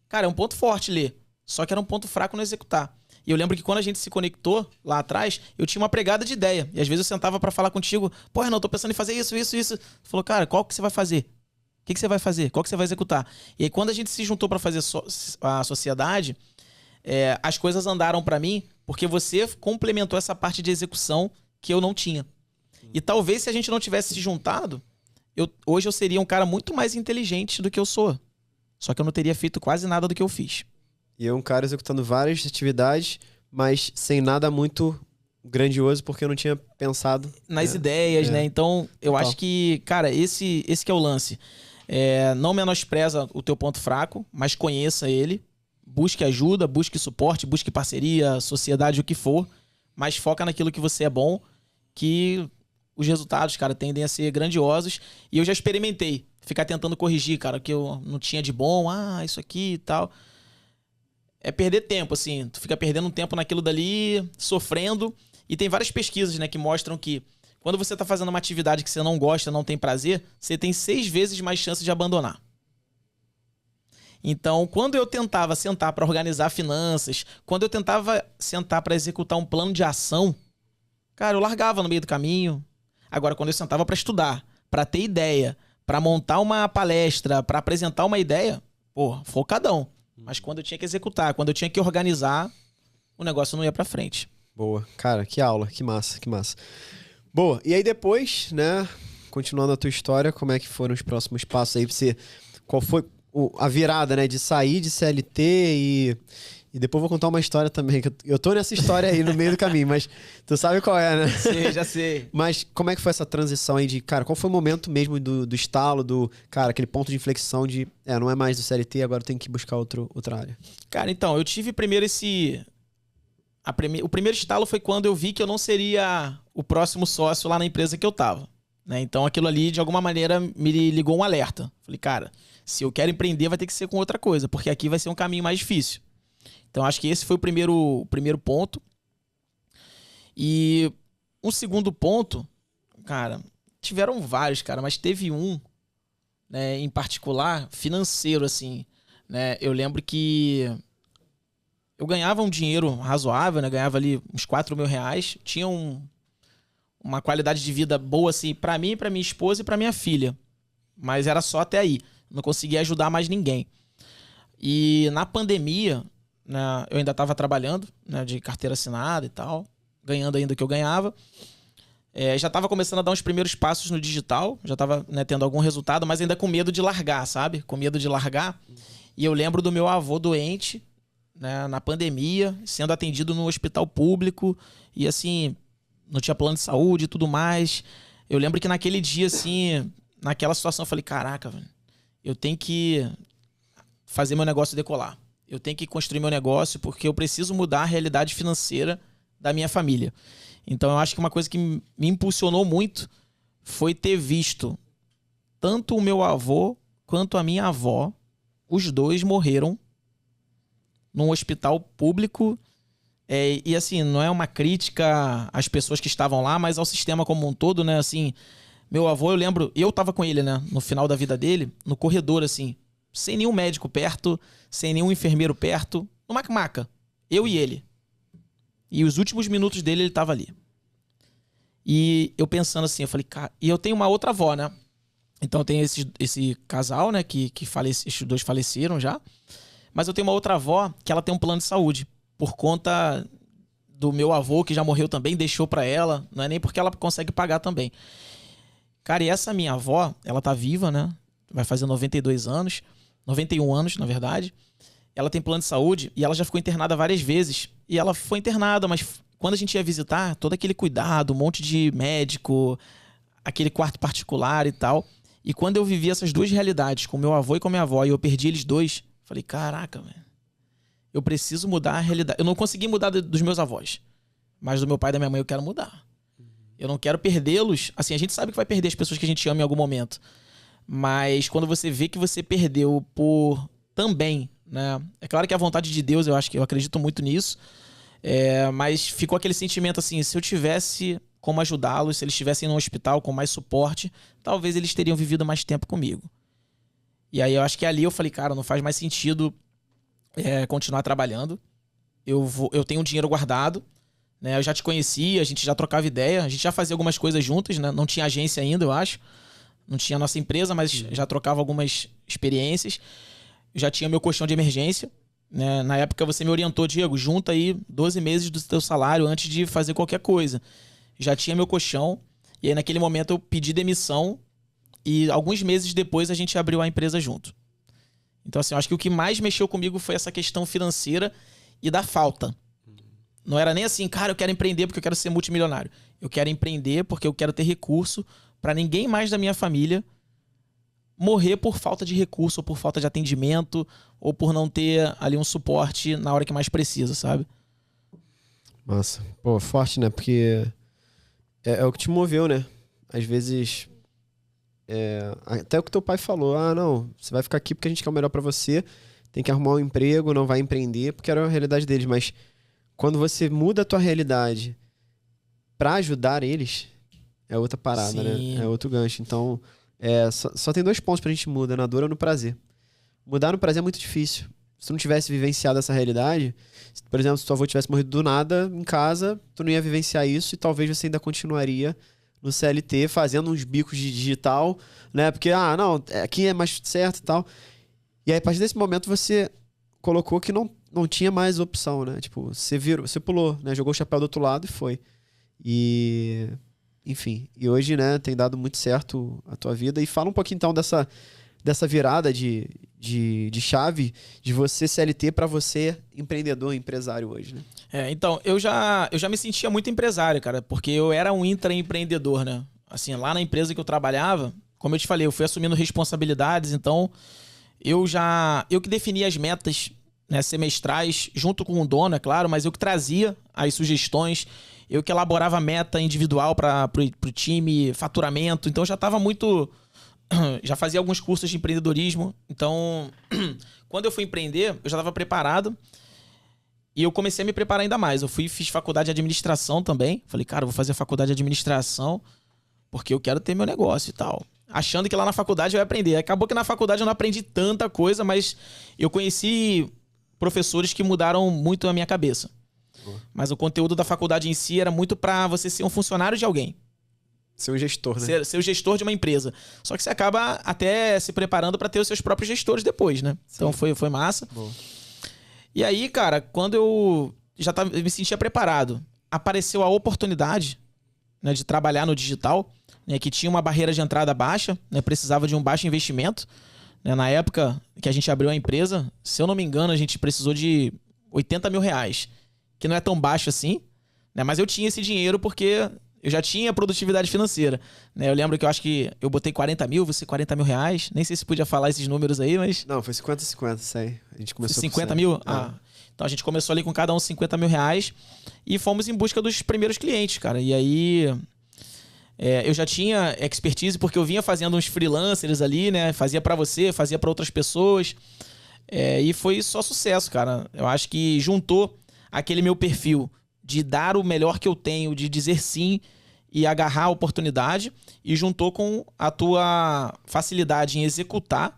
cara, é um ponto forte ler. Só que era um ponto fraco no executar. E eu lembro que quando a gente se conectou lá atrás, eu tinha uma pregada de ideia. E às vezes eu sentava pra falar contigo, pô, Renan, eu tô pensando em fazer isso. Tu falou, cara, qual que você vai fazer? O que você vai fazer? Qual que você vai executar? E aí quando a gente se juntou pra fazer a sociedade, as coisas andaram pra mim porque você complementou essa parte de execução que eu não tinha. E talvez se a gente não tivesse se juntado, hoje eu seria um cara muito mais inteligente do que eu sou. Só que eu não teria feito quase nada do que eu fiz. E eu um cara executando várias atividades, mas sem nada muito grandioso, porque eu não tinha pensado... Nas ideias, né? Então, eu acho que, cara, esse que é o lance. Não menospreza o teu ponto fraco, mas conheça ele. Busque ajuda, busque suporte, busque parceria, sociedade, o que for. Mas foca naquilo que você é bom, que os resultados, cara, tendem a ser grandiosos. E eu já experimentei ficar tentando corrigir, cara, o que eu não tinha de bom. Isso aqui e tal. É perder tempo, assim. Tu fica perdendo um tempo naquilo dali, sofrendo. E tem várias pesquisas, né, que mostram que quando você tá fazendo uma atividade que você não gosta, não tem prazer, você tem 6 vezes mais chance de abandonar. Então, quando eu tentava sentar para organizar finanças, quando eu tentava sentar para executar um plano de ação, cara, eu largava no meio do caminho. Agora, quando eu sentava para estudar, para ter ideia, para montar uma palestra, para apresentar uma ideia, focadão. Mas quando eu tinha que executar, quando eu tinha que organizar, o negócio não ia para frente. Boa. Cara, que aula, que massa, que massa. Boa. E aí depois, né, continuando a tua história, como é que foram os próximos passos aí pra você? Qual foi a virada, né, de sair de CLT e depois eu vou contar uma história também, que eu tô nessa história aí no meio do caminho, mas tu sabe qual é, né? Sei, já sei. Mas como é que foi essa transição aí de, cara, qual foi o momento mesmo do estalo, cara, aquele ponto de inflexão de, não é mais do CLT, agora eu tenho que buscar outra área? Cara, então, eu tive primeiro o primeiro estalo foi quando eu vi que eu não seria o próximo sócio lá na empresa que eu tava, né? Então aquilo ali, de alguma maneira, me ligou um alerta. Falei, cara, se eu quero empreender, vai ter que ser com outra coisa, porque aqui vai ser um caminho mais difícil. Então acho que esse foi o primeiro ponto. E um segundo ponto, cara, tiveram vários, cara, mas teve um, né, em particular, financeiro, assim, né? Eu lembro que eu ganhava um dinheiro razoável, né? Ganhava ali uns 4 mil reais. Tinha uma qualidade de vida boa, assim, pra mim, pra minha esposa e pra minha filha. Mas era só até aí. Não conseguia ajudar mais ninguém. E na pandemia, né, eu ainda estava trabalhando, né, de carteira assinada e tal, ganhando ainda o que eu ganhava. Já estava começando a dar uns primeiros passos no digital, já estava, né, tendo algum resultado, mas ainda com medo de largar, sabe? Com medo de largar. E eu lembro do meu avô doente, né, na pandemia, sendo atendido no hospital público, e assim, não tinha plano de saúde e tudo mais. Eu lembro que naquele dia, assim, naquela situação, eu falei, caraca, velho, eu tenho que fazer meu negócio decolar. Eu tenho que construir meu negócio porque eu preciso mudar a realidade financeira da minha família. Então eu acho que uma coisa que me impulsionou muito foi ter visto tanto o meu avô quanto a minha avó, os dois morreram num hospital público. E assim, não é uma crítica às pessoas que estavam lá, mas ao sistema como um todo, né? Assim, meu avô, eu lembro, eu tava com ele, né? No final da vida dele, no corredor, assim, sem nenhum médico perto, sem nenhum enfermeiro perto, numa maca, eu e ele. E os últimos minutos dele, ele tava ali. E eu pensando assim, eu falei, cara... E eu tenho uma outra avó, né? Então tem esse casal, né? Que esses dois faleceram já. Mas eu tenho uma outra avó que ela tem um plano de saúde. Por conta do meu avô, que já morreu também, deixou pra ela. Não é nem porque ela consegue pagar também. Cara, e essa minha avó, ela tá viva, né? Vai fazer 92 anos. 91 anos, na verdade. Ela tem plano de saúde e ela já ficou internada várias vezes. E ela foi internada, mas quando a gente ia visitar, todo aquele cuidado, um monte de médico, aquele quarto particular e tal. E quando eu vivi essas duas realidades, com meu avô e com minha avó, e eu perdi eles dois, falei, caraca, velho, eu preciso mudar a realidade. Eu não consegui mudar dos meus avós, mas do meu pai e da minha mãe eu quero mudar. Eu não quero perdê-los. Assim, a gente sabe que vai perder as pessoas que a gente ama em algum momento. Mas quando você vê que você perdeu por também, né? É claro que a vontade de Deus, eu acredito muito nisso. Mas ficou aquele sentimento assim, se eu tivesse como ajudá-los, se eles estivessem num hospital com mais suporte, talvez eles teriam vivido mais tempo comigo. E aí eu acho que ali eu falei, cara, não faz mais sentido continuar trabalhando. eu tenho um dinheiro guardado, né? Eu já te conhecia, a gente já trocava ideia, a gente já fazia algumas coisas juntas, né? Não tinha agência ainda, eu acho. Não tinha a nossa empresa, mas já trocava algumas experiências. Eu já tinha meu colchão de emergência, né? Na época você me orientou, Diego, junta aí 12 meses do teu salário antes de fazer qualquer coisa. Já tinha meu colchão, e aí naquele momento eu pedi demissão e alguns meses depois a gente abriu a empresa junto. Então assim, eu acho que o que mais mexeu comigo foi essa questão financeira e da falta. Não era nem assim, cara, eu quero empreender porque eu quero ser multimilionário. Eu quero empreender porque eu quero ter recurso para ninguém mais da minha família morrer por falta de recurso, ou por falta de atendimento, ou por não ter ali um suporte na hora que mais precisa, sabe? Nossa, pô, forte, né? Porque é o que te moveu, né? Às vezes, até o que teu pai falou, não, você vai ficar aqui porque a gente quer o melhor pra você, tem que arrumar um emprego, não vai empreender, porque era a realidade deles, mas quando você muda a tua realidade pra ajudar eles, é outra parada, Sim. né? É outro gancho. Então, só tem 2 pontos pra gente mudar, na dor ou no prazer. Mudar no prazer é muito difícil. Se tu não tivesse vivenciado essa realidade, por exemplo, se tua avô tivesse morrido do nada em casa, tu não ia vivenciar isso e talvez você ainda continuaria no CLT fazendo uns bicos de digital, né? Porque, não, aqui é mais certo e tal. E aí, a partir desse momento, você colocou que não tinha mais opção, né? Tipo, você pulou, né? Jogou o chapéu do outro lado e foi. E... Enfim, e hoje, né, tem dado muito certo a tua vida. E fala um pouquinho, então, dessa virada de chave de você CLT para você empreendedor, empresário hoje, né? Então, eu já me sentia muito empresário, cara, porque eu era um intraempreendedor, né? Assim, lá na empresa que eu trabalhava, como eu te falei, eu fui assumindo responsabilidades, então eu que definia as metas, né, semestrais, junto com o dono, é claro, mas eu que trazia as sugestões, eu que elaborava a meta individual para o time, faturamento. Então já estava muito... Já fazia alguns cursos de empreendedorismo. Então, quando eu fui empreender, eu já estava preparado. E eu comecei a me preparar ainda mais. Fiz faculdade de administração também. Falei, cara, eu vou fazer a faculdade de administração porque eu quero ter meu negócio e tal. Achando que lá na faculdade eu ia aprender. Acabou que na faculdade eu não aprendi tanta coisa, mas eu conheci professores que mudaram muito a minha cabeça. Mas o conteúdo da faculdade em si era muito pra você ser um funcionário de alguém. Ser um gestor, né? Ser o gestor de uma empresa. Só que você acaba até se preparando pra ter os seus próprios gestores depois, né? Sim. Então foi massa. Boa. E aí, cara, quando eu eu me sentia preparado, apareceu a oportunidade, né, de trabalhar no digital, né, que tinha uma barreira de entrada baixa, né, precisava de um baixo investimento. Né, na época que a gente abriu a empresa, se eu não me engano, a gente precisou de R$80 mil. Que não é tão baixo assim, né? Mas eu tinha esse dinheiro porque eu já tinha produtividade financeira, né? Eu lembro que eu acho que eu botei 40 mil, você 40 mil reais, nem sei se podia falar esses números aí, mas... Não, foi 50-50, isso aí. A gente começou 50 mil? Então a gente começou ali com cada um 50 mil reais e fomos em busca dos primeiros clientes, cara. E aí eu já tinha expertise porque eu vinha fazendo uns freelancers ali, né? Fazia pra você, fazia pra outras pessoas. E foi só sucesso, cara. Eu acho que juntou aquele meu perfil de dar o melhor que eu tenho, de dizer sim e agarrar a oportunidade, e juntou com a tua facilidade em executar,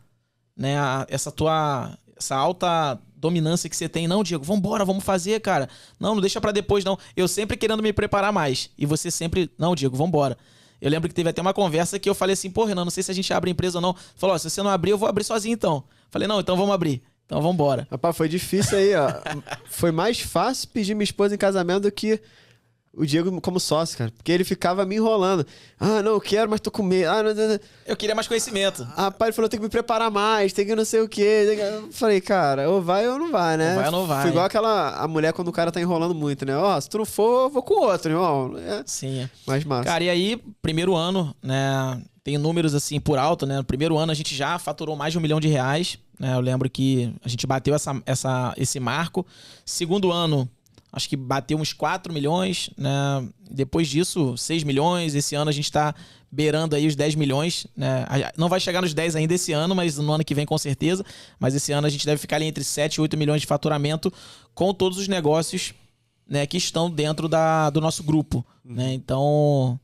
né, essa alta dominância que você tem. Não, Diego, vambora, vamos fazer, cara. Não deixa pra depois, não. Eu sempre querendo me preparar mais. E você sempre, não, Diego, vambora. Eu lembro que teve até uma conversa que eu falei assim, pô, Renan, não sei se a gente abre empresa ou não. Falou, se você não abrir, eu vou abrir sozinho então. Falei, não, então vamos abrir. Então vambora. Rapaz, foi difícil aí, ó. Foi mais fácil pedir minha esposa em casamento do que o Diego como sócio, cara. Porque ele ficava me enrolando. Não, eu quero, mas tô com medo. Não. Eu queria mais conhecimento. Rapaz, ele falou, tem que me preparar mais, tem que não sei o quê. Eu falei, cara, ou vai ou não vai, né? Ou vai ou não vai. Foi igual a mulher quando o cara tá enrolando muito, né? Se tu não for, eu vou com o outro, irmão. Sim. Mais massa. Cara, e aí, primeiro ano, né? Tem números assim por alto, né? No primeiro ano a gente já faturou mais de R$1 milhão, né? Eu lembro que a gente bateu esse marco. Segundo ano, acho que bateu uns 4 milhões, né? Depois disso, 6 milhões. Esse ano a gente tá beirando aí os 10 milhões, né? Não vai chegar nos 10 ainda esse ano, mas no ano que vem com certeza. Mas esse ano a gente deve ficar ali entre 7 e 8 milhões de faturamento com todos os negócios, né, que estão dentro do nosso grupo, né? Então...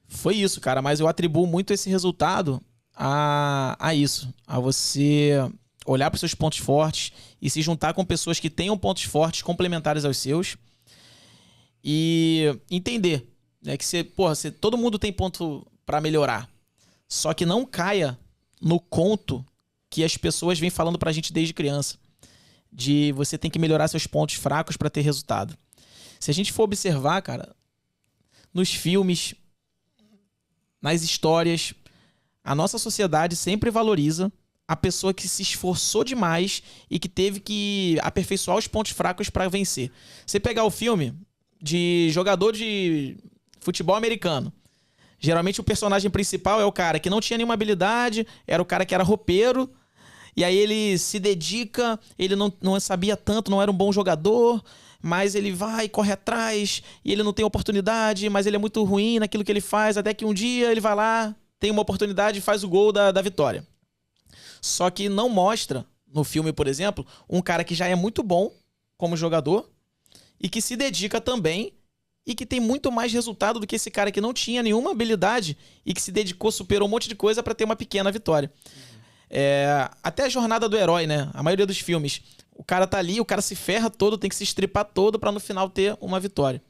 Foi isso, cara, mas eu atribuo muito esse resultado a isso, a você olhar para os seus pontos fortes e se juntar com pessoas que tenham pontos fortes complementares aos seus e entender, né, que todo mundo tem ponto para melhorar. Só que não caia no conto que as pessoas vêm falando pra gente desde criança, de você tem que melhorar seus pontos fracos para ter resultado. Se a gente for observar, cara, nos filmes, nas histórias, a nossa sociedade sempre valoriza a pessoa que se esforçou demais e que teve que aperfeiçoar os pontos fracos para vencer. Você pegar o filme de jogador de futebol americano, geralmente o personagem principal é o cara que não tinha nenhuma habilidade, era o cara que era roupeiro, e aí ele se dedica, ele não sabia tanto, não era um bom jogador, mas ele vai, corre atrás, e ele não tem oportunidade, mas ele é muito ruim naquilo que ele faz, até que um dia ele vai lá, tem uma oportunidade e faz o gol da vitória. Só que não mostra, no filme, por exemplo, um cara que já é muito bom como jogador e que se dedica também e que tem muito mais resultado do que esse cara que não tinha nenhuma habilidade e que se dedicou, superou um monte de coisa para ter uma pequena vitória. Até a jornada do herói, né? A maioria dos filmes. O cara tá ali, o cara se ferra todo, tem que se estripar todo para no final ter uma vitória.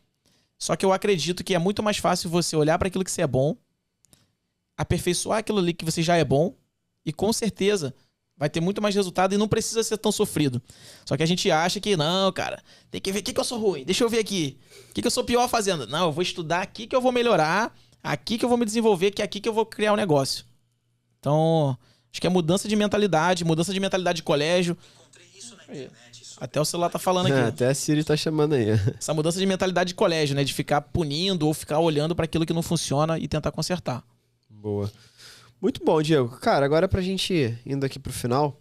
Só que eu acredito que é muito mais fácil você olhar para aquilo que você é bom, aperfeiçoar aquilo ali que você já é bom e com certeza vai ter muito mais resultado e não precisa ser tão sofrido. Só que a gente acha que, não, cara, tem que ver o que eu sou ruim. Deixa eu ver aqui. O que eu sou pior fazendo? Não, eu vou estudar aqui que eu vou melhorar, aqui que eu vou me desenvolver, que é aqui que eu vou criar um negócio. Então, acho que é mudança de mentalidade de colégio. Encontrei isso na internet. Até o celular tá falando aqui. Até a Siri tá chamando aí. Essa mudança de mentalidade de colégio, né? De ficar punindo ou ficar olhando para aquilo que não funciona e tentar consertar. Boa. Muito bom, Diego. Cara, agora pra gente ir indo aqui pro final,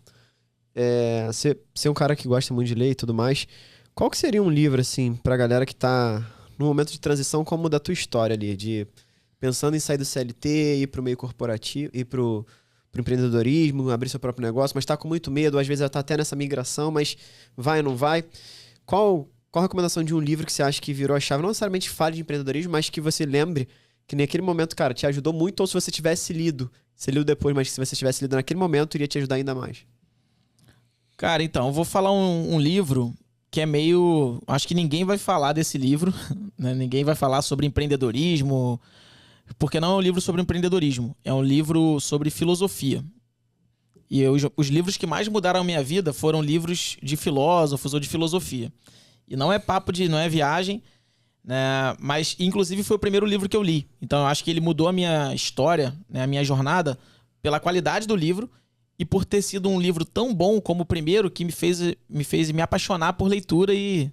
você é um cara que gosta muito de ler e tudo mais, qual que seria um livro, assim, pra galera que tá no momento de transição como o da tua história ali, de pensando em sair do CLT, ir pro meio corporativo, ir pro empreendedorismo, abrir seu próprio negócio, mas tá com muito medo, às vezes ela tá até nessa migração, mas vai ou não vai? Qual a recomendação de um livro que você acha que virou a chave? Não necessariamente fale de empreendedorismo, mas que você lembre que naquele momento, cara, te ajudou muito, ou se você tivesse lido, você leu depois, mas se você tivesse lido naquele momento, iria te ajudar ainda mais. Cara, então, eu vou falar um livro que é meio... Acho que ninguém vai falar desse livro, né? Ninguém vai falar sobre empreendedorismo, porque não é um livro sobre empreendedorismo, é um livro sobre filosofia. E os livros que mais mudaram a minha vida foram livros de filósofos ou de filosofia. E não é papo não é viagem, né? Mas inclusive foi o primeiro livro que eu li. Então eu acho que ele mudou a minha história, né? A minha jornada, pela qualidade do livro e por ter sido um livro tão bom como o primeiro, que me fez me apaixonar por leitura e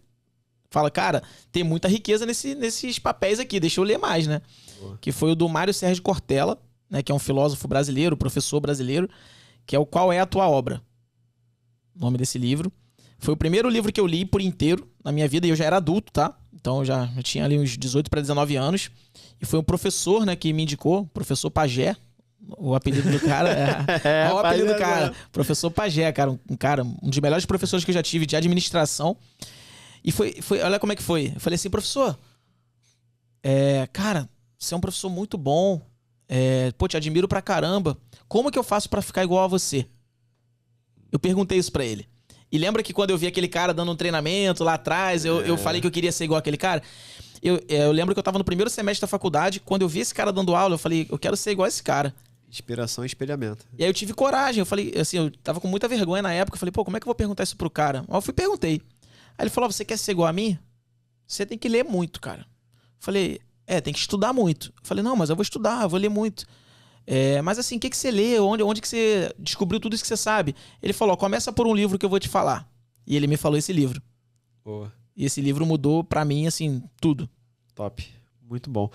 fala, cara, tem muita riqueza nesses papéis aqui, deixa eu ler mais, né? Boa. Que foi o do Mário Sérgio Cortella, né? Que é um filósofo brasileiro, professor brasileiro, que é o Qual é a Tua Obra? O nome desse livro. Foi o primeiro livro que eu li por inteiro na minha vida, e eu já era adulto, tá? Então eu já tinha ali uns 18 para 19 anos. E foi um professor, né, que me indicou, professor Pajé. O apelido do cara o apelido do cara. Professor Pajé, cara. Um dos melhores professores que eu já tive de administração. E foi olha como é que foi. Eu falei assim, professor, cara, você é um professor muito bom. Pô, te admiro pra caramba. Como que eu faço pra ficar igual a você? Eu perguntei isso pra ele. E lembra que quando eu vi aquele cara dando um treinamento lá atrás, eu falei que eu queria ser igual aquele cara? Eu lembro que eu tava no primeiro semestre da faculdade, quando eu vi esse cara dando aula, eu falei, eu quero ser igual a esse cara. Inspiração e espelhamento. E aí eu tive coragem, eu falei, assim, eu tava com muita vergonha na época, eu falei, pô, como é que eu vou perguntar isso pro cara? Aí eu fui e perguntei. Aí ele falou, você quer ser igual a mim? Você tem que ler muito, cara. Eu falei, tem que estudar muito. Eu falei, não, mas eu vou estudar, eu vou ler muito. Mas assim, o que você lê? Onde que você descobriu tudo isso que você sabe? Ele falou, começa por um livro que eu vou te falar. E ele me falou esse livro. Boa. E esse livro mudou pra mim, assim, tudo. Top. Muito bom.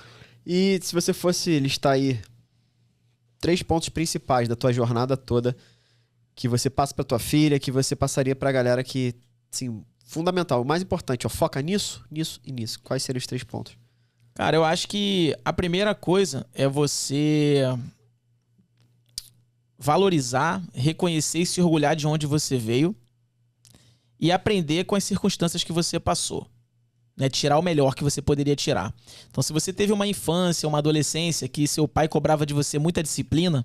E se você fosse listar aí 3 pontos principais da tua jornada toda que você passa pra tua filha, que você passaria pra galera que, assim, fundamental, o mais importante, foca nisso, nisso e nisso. Quais seriam os 3 pontos? Cara, eu acho que a primeira coisa é você valorizar, reconhecer e se orgulhar de onde você veio e aprender com as circunstâncias que você passou, né? Tirar o melhor que você poderia tirar. Então, se você teve uma infância, uma adolescência que seu pai cobrava de você muita disciplina,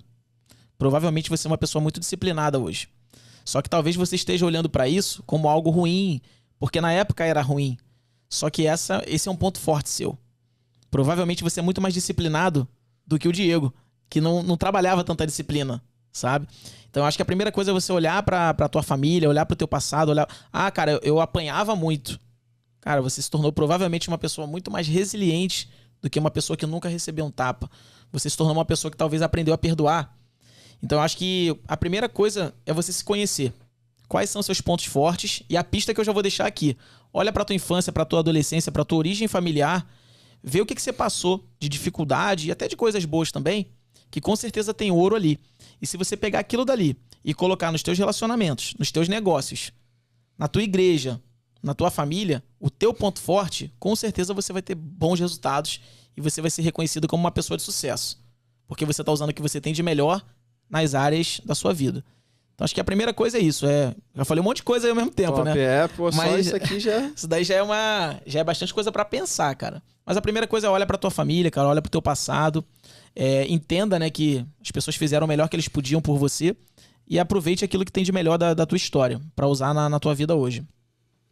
provavelmente você é uma pessoa muito disciplinada hoje. Só que talvez você esteja olhando para isso como algo ruim, porque na época era ruim. Só que esse é um ponto forte seu. Provavelmente você é muito mais disciplinado do que o Diego, que não trabalhava tanta disciplina, sabe? Então eu acho que a primeira coisa é você olhar pra tua família, olhar pro teu passado, olhar... Ah, cara, eu apanhava muito. Cara, você se tornou provavelmente uma pessoa muito mais resiliente do que uma pessoa que nunca recebeu um tapa. Você se tornou uma pessoa que talvez aprendeu a perdoar. Então eu acho que a primeira coisa é você se conhecer. Quais são seus pontos fortes? E a pista que eu já vou deixar aqui. Olha pra tua infância, pra tua adolescência, pra tua origem familiar. Vê o que você passou de dificuldade e até de coisas boas também, que com certeza tem ouro ali. E se você pegar aquilo dali e colocar nos teus relacionamentos, nos teus negócios, na tua igreja, na tua família, o teu ponto forte, com certeza você vai ter bons resultados e você vai ser reconhecido como uma pessoa de sucesso. Porque você está usando o que você tem de melhor nas áreas da sua vida. Então acho que a primeira coisa é isso. Já falei um monte de coisa aí ao mesmo tempo, Top, né? Pô, mas só isso aqui já... Isso daí já é bastante coisa pra pensar, cara. Mas a primeira coisa é olha pra tua família, cara, olha pro teu passado. Entenda, né, que as pessoas fizeram o melhor que eles podiam por você e aproveite aquilo que tem de melhor da tua história pra usar na tua vida hoje.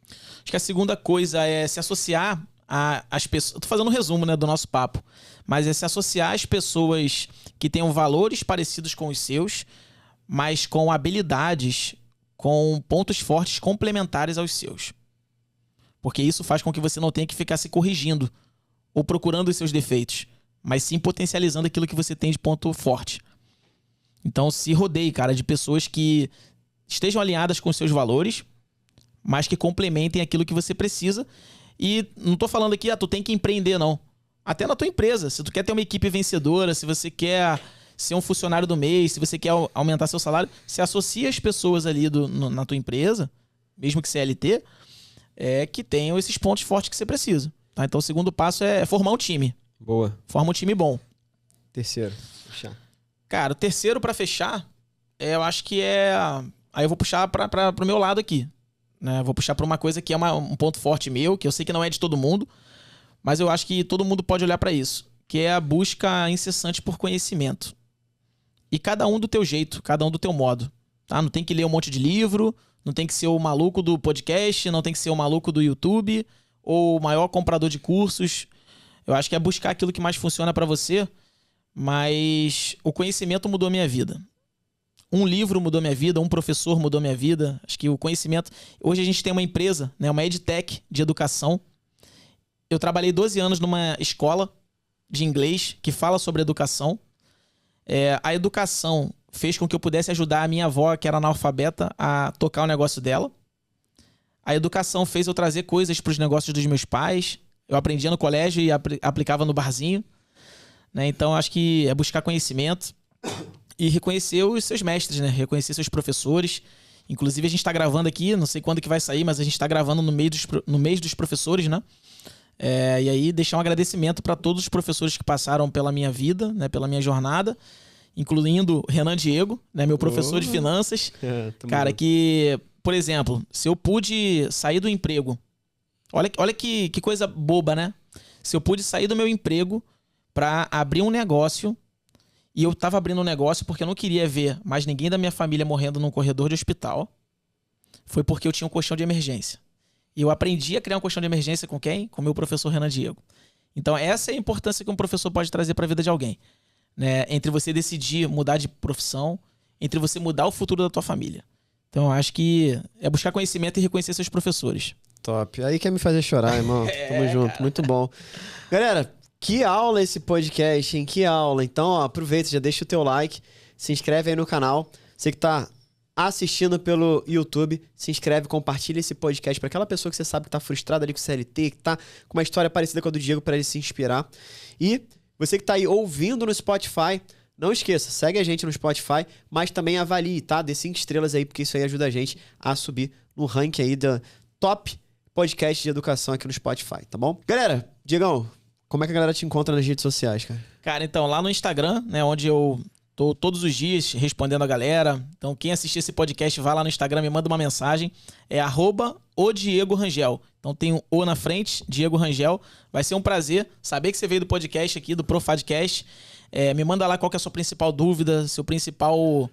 Acho que a segunda coisa é se associar às pessoas... Eu tô fazendo um resumo, né, do nosso papo. Mas é se associar às pessoas que tenham valores parecidos com os seus, mas com habilidades, com pontos fortes complementares aos seus. Porque isso faz com que você não tenha que ficar se corrigindo ou procurando os seus defeitos, mas sim potencializando aquilo que você tem de ponto forte. Então se rodeie, cara, de pessoas que estejam alinhadas com os seus valores, mas que complementem aquilo que você precisa. E não tô falando aqui, tu tem que empreender, não. Até na tua empresa, se tu quer ter uma equipe vencedora, se você quer ser um funcionário do mês, se você quer aumentar seu salário, se associa as pessoas ali na tua empresa, mesmo que CLT, que tenham esses pontos fortes que você precisa. Tá? Então o segundo passo é formar um time. Boa. Forma um time bom. Terceiro, fechar. Cara, o terceiro pra fechar, eu acho que aí eu vou puxar pro meu lado aqui. Né? Vou puxar pra uma coisa que é um ponto forte meu, que eu sei que não é de todo mundo, mas eu acho que todo mundo pode olhar pra isso, que é a busca incessante por conhecimento. E cada um do teu jeito, cada um do teu modo. Tá? Não tem que ler um monte de livro, não tem que ser o maluco do podcast, não tem que ser o maluco do YouTube ou o maior comprador de cursos. Eu acho que é buscar aquilo que mais funciona pra você, mas o conhecimento mudou a minha vida. Um livro mudou minha vida, um professor mudou minha vida. Acho que o conhecimento... Hoje a gente tem uma empresa, né, uma EdTech de educação. Eu trabalhei 12 anos numa escola de inglês que fala sobre educação. A educação fez com que eu pudesse ajudar a minha avó, que era analfabeta, a tocar o negócio dela. A educação fez eu trazer coisas para os negócios dos meus pais. Eu aprendia no colégio e aplicava no barzinho. Né? Então, acho que é buscar conhecimento e reconhecer os seus mestres, né? Reconhecer seus professores. Inclusive, a gente está gravando aqui, não sei quando que vai sair, mas a gente está gravando no mês dos professores, né? E aí, deixar um agradecimento para todos os professores que passaram pela minha vida, né? Pela minha jornada, incluindo Renan Diego, né? Meu professor de finanças. Cara, que, por exemplo, se eu pude sair do emprego... Olha que coisa boba, né? Se eu pude sair do meu emprego para abrir um negócio, e eu tava abrindo um negócio porque eu não queria ver mais ninguém da minha família morrendo num corredor de hospital, foi porque eu tinha um colchão de emergência. E eu aprendi a criar um colchão de emergência com quem? Com o meu professor Renan Diego. Então essa é a importância que um professor pode trazer para a vida de alguém. Né? Entre você decidir mudar de profissão, entre você mudar o futuro da tua família. Então eu acho que é buscar conhecimento e reconhecer seus professores. Top. Aí quer me fazer chorar, irmão. Tamo junto. Cara. Muito bom. Galera, que aula esse podcast, hein? Que aula. Então, ó, aproveita, já deixa o teu like, se inscreve aí no canal. Você que tá assistindo pelo YouTube, se inscreve, compartilha esse podcast para aquela pessoa que você sabe que tá frustrada ali com o CLT, que tá com uma história parecida com a do Diego, para ele se inspirar. E você que tá aí ouvindo no Spotify, não esqueça, segue a gente no Spotify, mas também avalie, tá? Dê 5 estrelas aí, porque isso aí ajuda a gente a subir no ranking aí da top podcast de educação aqui no Spotify, tá bom? Galera, Diegão, como é que a galera te encontra nas redes sociais, cara? Cara, então, lá no Instagram, né, onde eu tô todos os dias respondendo a galera. Então, quem assistir esse podcast, vai lá no Instagram, me manda uma mensagem. É @odiegorangel. Então, tem um O na frente, Diego Rangel. Vai ser um prazer saber que você veio do podcast aqui, do Profadcast. Me manda lá qual que é a sua principal dúvida, seu principal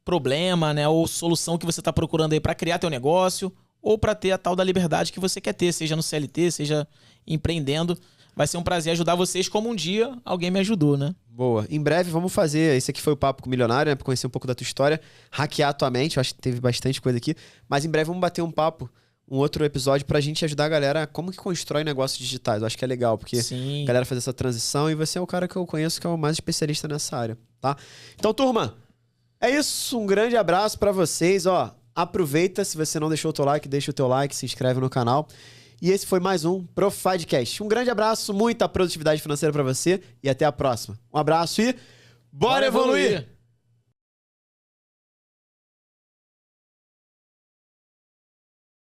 problema, né, ou solução que você está procurando aí para criar teu negócio ou para ter a tal da liberdade que você quer ter, seja no CLT, seja empreendendo. Vai ser um prazer ajudar vocês como um dia alguém me ajudou, né? Boa. Em breve vamos fazer... Esse aqui foi o Papo com o Milionário, né? Pra conhecer um pouco da tua história. Hackear a tua mente. Eu acho que teve bastante coisa aqui. Mas em breve vamos bater um papo, um outro episódio pra gente ajudar a galera como que constrói negócios digitais. Eu acho que é legal, porque a galera faz essa transição e você é o cara que eu conheço que é o mais especialista nessa área, tá? Então, turma, é isso. Um grande abraço pra vocês, ó. Aproveita, se você não deixou o teu like, deixa o teu like, se inscreve no canal. E esse foi mais um Profadcast. Um grande abraço, muita produtividade financeira pra você e até a próxima. Um abraço e bora evoluir!